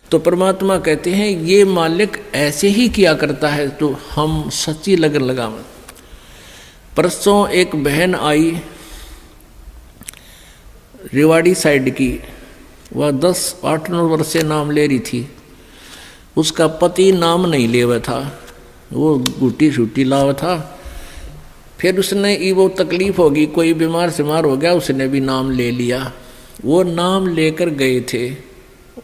तो परमात्मा कहते हैं ये मालिक ऐसे ही किया करता है, तो हम सच्ची लगन लगावें। परसों एक बहन आई रेवाड़ी साइड की, वह 10-8-9 वर्ष से नाम ले रही थी। उसका पति नाम नहीं ले हुआ था, वो गुटी छुट्टी लावा था। फिर उसने वो तकलीफ होगी, कोई बीमार सिमार हो गया, उसने भी नाम ले लिया। वो नाम लेकर गए थे,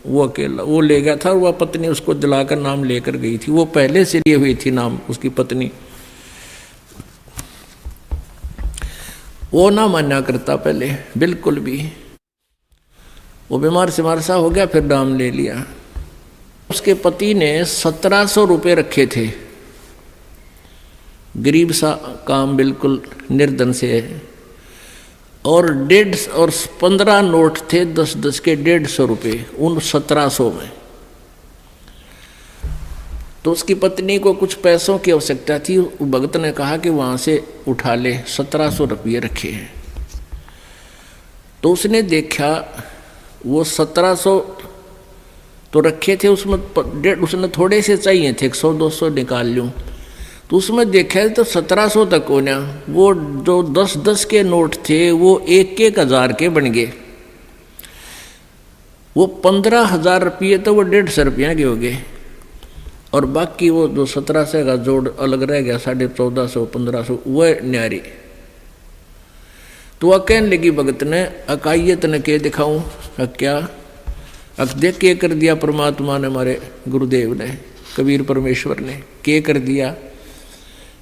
वो अकेला वो ले गया था, और वह पत्नी उसको दिलाकर नाम लेकर गई थी। वो पहले से लिए हुई थी नाम, उसकी पत्नी। वो ना मान्या करता पहले बिल्कुल भी, वो बीमार सिमार सा हो गया, फिर नाम ले लिया। उसके पति ने 1700 रुपये रखे थे, गरीब सा काम, बिल्कुल निर्धन से है। और 15 नोट थे 10-10 के 150 रुपये उन 1700 में। तो उसकी पत्नी को कुछ पैसों की आवश्यकता थी, भगत ने कहा कि वहाँ से उठा ले, 1700 रुपये रखे हैं। तो उसने देखा वो 1700 तो रखे थे, उसने थोड़े से चाहिए थे, 100-200 निकाल लूँ। तो उसमें देखा तो 1700 तक होना, वो जो 10-10 के नोट थे वो 1-1 हज़ार के बन गए। वो 15,000 रुपये तो वो 150 रुपये के हो गए। और बाकी वो जो 1700 का जोड़ अलग रह गया 1450 1500 वह न्यारी। तो वह कहने लगी भगत ने अकाइयत ने के दिखाऊं क्या देख के कर दिया परमात्मा ने, हमारे गुरुदेव ने कबीर परमेश्वर ने के कर दिया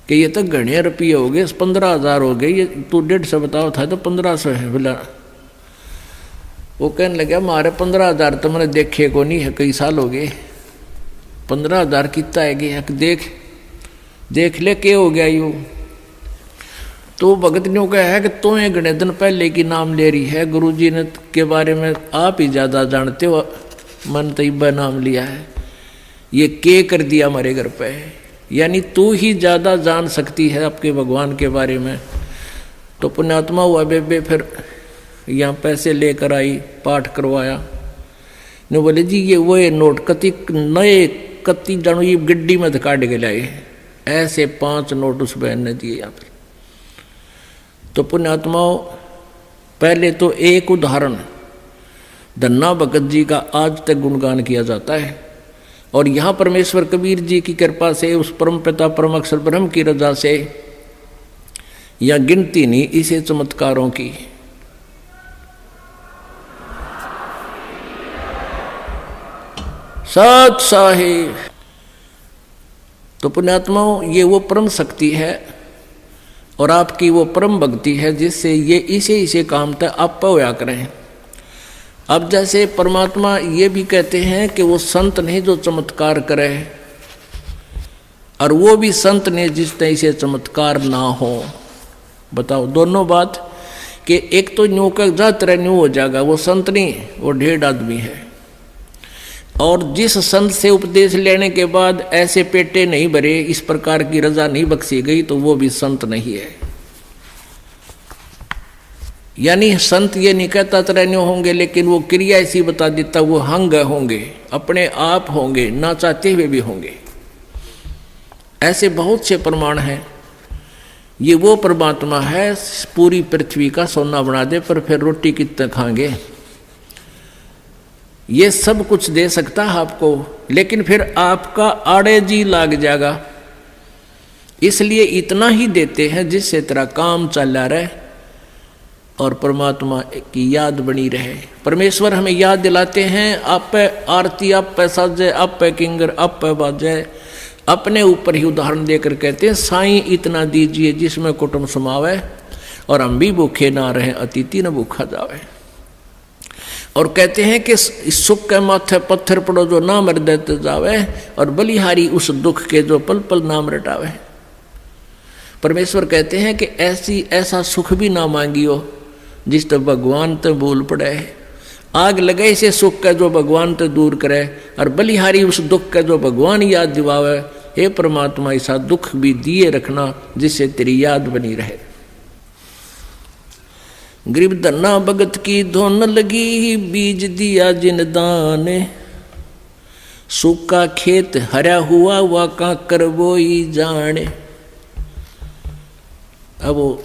कि ये तो घने रुपये हो गए, 15,000 हो गए, ये तू 150 बताओ था तो 1500 है बोला। वो कहने लगा हमारे 15,000 तो मैंने देखे को नहीं है, कई साल हो गए, 15,000 कितना है कि देख ले के हो गया यूँ। तो भगत ने कहा है कि तो ये घने दिन पहले की नाम ले रही है, गुरुजी ने के बारे में आप ही ज़्यादा जानते हो, मन तैयबा नाम लिया है, ये के कर दिया हमारे घर पे, यानी तू ही ज़्यादा जान सकती है आपके भगवान के बारे में। तो पुण्यात्मा हुआ बेबे फिर यहाँ पैसे लेकर आई, पाठ करवाया। ने बोले जी ये वो नोट कति नए कति जानो ये गड्डी में काट के लाए, ऐसे 5 नोट उस बहन ने दिए यहाँ पर। तो पुण्यात्माओं पहले तो एक उदाहरण धन्ना भगत जी का आज तक गुणगान किया जाता है, और यहाँ परमेश्वर कबीर जी की कृपा से उस परम पिता परम अक्षर ब्रह्म की रजा से या गिनती नहीं इसे चमत्कारों की। सत साहिब। तो पुण्यात्माओं ये वो परम शक्ति है और आपकी वो परम भक्ति है जिससे ये इसे काम तक आप होया करें। अब जैसे परमात्मा ये भी कहते हैं कि वो संत नहीं जो चमत्कार करे, और वो भी संत ने जिस तरह से चमत्कार ना हो। बताओ दोनों बात कि एक तो न्यू का जात रह न्यू हो जाएगा, वो संत नहीं, वो ढेर आदमी है। और जिस संत से उपदेश लेने के बाद ऐसे पेटे नहीं भरे, इस प्रकार की रजा नहीं बख्शी गई, तो वो भी संत नहीं है। यानी संत ये नहीं कहता तरह होंगे, लेकिन वो क्रिया ऐसी बता देता, वो हंग होंगे, अपने आप होंगे, ना चाहते हुए भी होंगे। ऐसे बहुत से प्रमाण हैं। ये वो परमात्मा है पूरी पृथ्वी का सोना बना दे, पर फिर रोटी कितने खाएंगे। ये सब कुछ दे सकता है आपको, लेकिन फिर आपका आड़े जी लाग जाएगा। इसलिए इतना ही देते हैं जिससे तेरा काम चला रहे और परमात्मा की याद बनी रहे। परमेश्वर हमें याद दिलाते हैं, आप पे आरती, आप पे साजे, आप पे किंगर, आप पे बाजे। अपने ऊपर ही उदाहरण देकर कहते हैं साईं इतना दीजिए जिसमें कुटुंब समावे, और हम भी भूखे ना रहे, अतिथि न भूखा जावे। और कहते हैं कि इस सुख के माथे पत्थर पड़ो जो नाम हृदय जावे, और बलिहारी उस दुख के जो पल पल नाम रटावे। परमेश्वर कहते हैं कि ऐसा सुख भी ना मांगियो जिस तो भगवान तो भूल पड़े। आग लगे इसे सुख का जो भगवान तो दूर करे, और बलिहारी उस दुख का जो भगवान याद दिवावे। हे परमात्मा ऐसा दुख भी दिए रखना जिससे तेरी याद बनी रहे। गरीब धन्ना भगत की धुन लगी, बीज दिया जिन दान, सूखा खेत हरा हुआ वा काकर बोई जाने। अब वो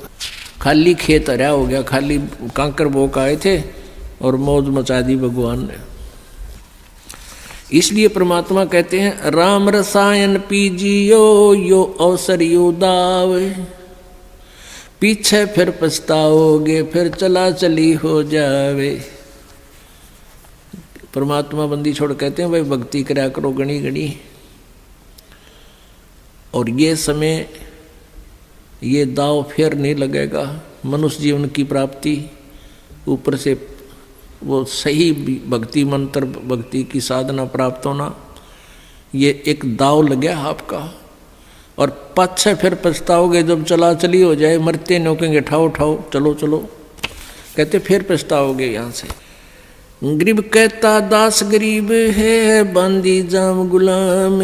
खाली खेत हरा हो गया, खाली कांकर बो आए थे और मौज मचा दी भगवान ने। इसलिए परमात्मा कहते हैं राम रसायन पीजियो यो अवसर यो दाव, पीछे फिर पछताओगे फिर चला चली हो जावे। परमात्मा बंदी छोड़ कहते हैं भाई भक्ति करा करो गणी गणी। और ये समय ये दाव फिर नहीं लगेगा। मनुष्य जीवन की प्राप्ति, ऊपर से वो सही भक्ति मंत्र भक्ति की साधना प्राप्त होना, ये एक दाव लग गया आपका। और पाछे फिर पछताओगे जब चला चली हो जाए, मरते नहीं कहेंगे ठाओ ठाओ चलो चलो, कहते फिर पछताओगे यहाँ से। गरीब कहता दास गरीब है बांदी जाम गुलाम,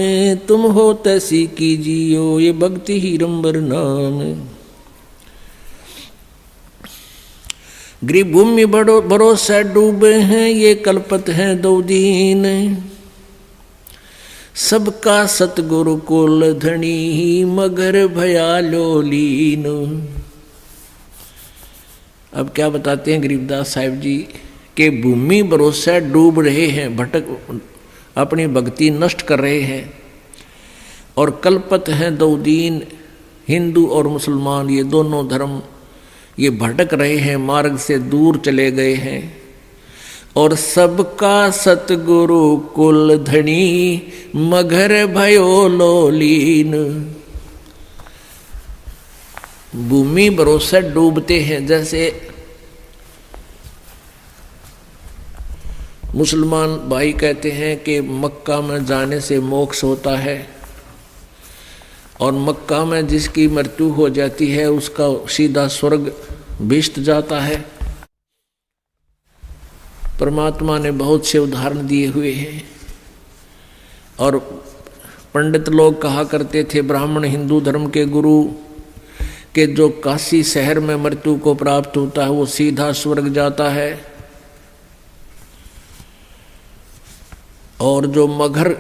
तुम हो तैसी कीजियो ये भक्ति ही रंबर नाम। गरीब भूमि भरोसे डूबे हैं ये कल्पत हैं दो दीन, सबका सतगुरु कुल धनी मगर भयालो लीन। अब क्या बताते हैं गरीबदास साहिब जी के भूमि भरोसे डूब रहे हैं, भटक अपनी भक्ति नष्ट कर रहे हैं, और कल्पत हैं दो दीन, हिंदू और मुसलमान, ये दोनों धर्म ये भटक रहे हैं, मार्ग से दूर चले गए हैं। और सबका सतगुरु कुल धनी, मगर भयो लोलीन। भूमि भरोसे डूबते हैं। जैसे मुसलमान भाई कहते हैं कि मक्का में जाने से मोक्ष होता है, और मक्का में जिसकी मृत्यु हो जाती है उसका सीधा स्वर्ग भिष्ट जाता है। परमात्मा ने बहुत से उदाहरण दिए हुए हैं। और पंडित लोग कहा करते थे, ब्राह्मण हिंदू धर्म के गुरु, कि जो काशी शहर में मृत्यु को प्राप्त होता है वो सीधा स्वर्ग जाता है, और जो मगर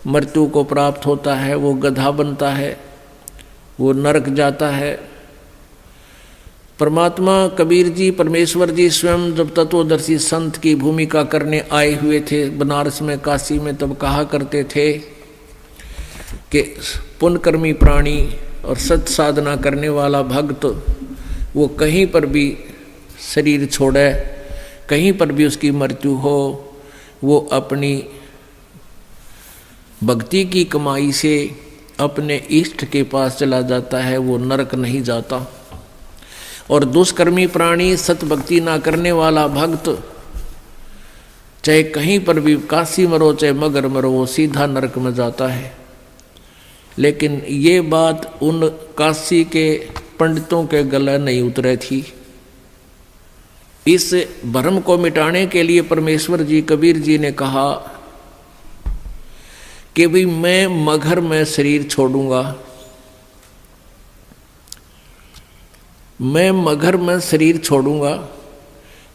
मृत्यु को प्राप्त होता है वो गधा बनता है, वो नरक जाता है। परमात्मा कबीर जी, परमेश्वर जी स्वयं जब तत्वदर्शी संत की भूमिका करने आए हुए थे बनारस में, काशी में, तब कहा करते थे कि पुण्यकर्मी प्राणी और सत साधना करने वाला भक्त वो कहीं पर भी शरीर छोड़े, कहीं पर भी उसकी मृत्यु हो, वो अपनी भक्ति की कमाई से अपने इष्ट के पास चला जाता है, वो नरक नहीं जाता। और दुष्कर्मी प्राणी, सत भक्ति ना करने वाला भक्त, चाहे कहीं पर भी काशी मरो चाहे मगर मरो, वो सीधा नरक में जाता है। लेकिन ये बात उन काशी के पंडितों के गले नहीं उतरे थी। इस भ्रम को मिटाने के लिए परमेश्वर जी, कबीर जी ने कहा कि भाई मैं मगर में शरीर छोड़ूंगा, मैं मगर में शरीर छोड़ूंगा,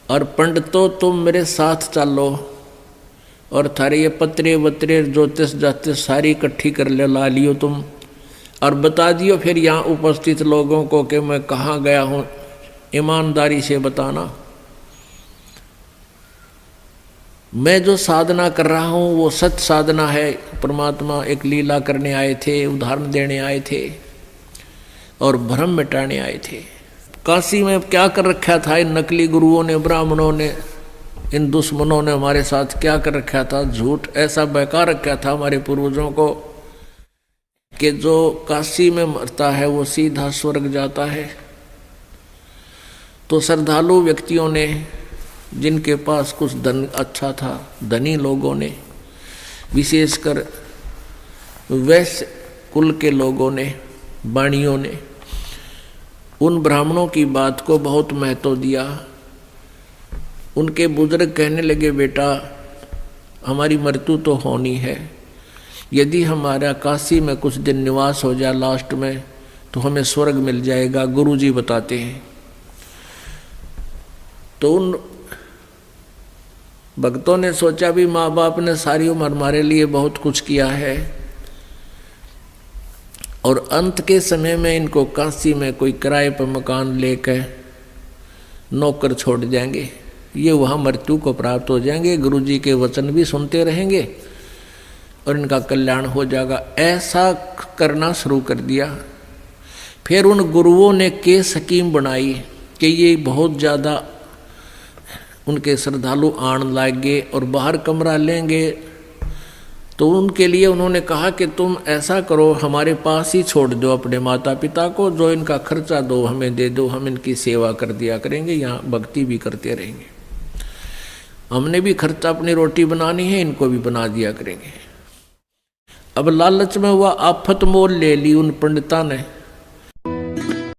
और पंडितों तुम मेरे साथ चलो, और थारे ये पत्रे वत्रे ज्योतिष जातिष सारी इकट्ठी कर ला लियो तुम, और बता दियो फिर यहाँ उपस्थित लोगों को कि मैं कहाँ गया हूँ, ईमानदारी से बताना। मैं जो साधना कर रहा हूँ वो सत साधना है। परमात्मा एक लीला करने आए थे, उदाहरण देने आए थे और भ्रम मिटाने आए थे। काशी में क्या कर रखा था इन नकली गुरुओं ने, ब्राह्मणों ने, इन दुश्मनों ने हमारे साथ क्या कर रखा था? झूठ ऐसा बहका रखा था हमारे पूर्वजों को कि जो काशी में मरता है वो सीधा स्वर्ग जाता है। तो श्रद्धालु व्यक्तियों ने, जिनके पास कुछ धन अच्छा था, धनी लोगों ने, विशेषकर वैश्य कुल के लोगों ने, वाणियों ने, उन ब्राह्मणों की बात को बहुत महत्व दिया। उनके बुजुर्ग कहने लगे, बेटा हमारी मृत्यु तो होनी है, यदि हमारा काशी में कुछ दिन निवास हो जाए लास्ट में तो हमें स्वर्ग मिल जाएगा, गुरुजी बताते हैं। तो उन भक्तों ने सोचा भी माँ बाप ने सारी उम्र हमारे लिए बहुत कुछ किया है, और अंत के समय में इनको काशी में कोई किराए पर मकान लेकर नौकर छोड़ जाएंगे, ये वहाँ मृत्यु को प्राप्त हो जाएंगे, गुरुजी के वचन भी सुनते रहेंगे और इनका कल्याण हो जाएगा। ऐसा करना शुरू कर दिया। फिर उन गुरुओं ने के स्कीम बनाई कि ये बहुत ज़्यादा उनके श्रद्धालु आने लागे और बाहर कमरा लेंगे, तो उनके लिए उन्होंने कहा कि तुम ऐसा करो, हमारे पास ही छोड़ दो अपने माता पिता को, जो इनका खर्चा दो हमें दे दो, हम इनकी सेवा कर दिया करेंगे, यहाँ भक्ति भी करते रहेंगे, हमने भी खर्चा अपनी रोटी बनानी है, इनको भी बना दिया करेंगे। अब लालच में हुआ आफत मोल ले ली उन पंडिता ने,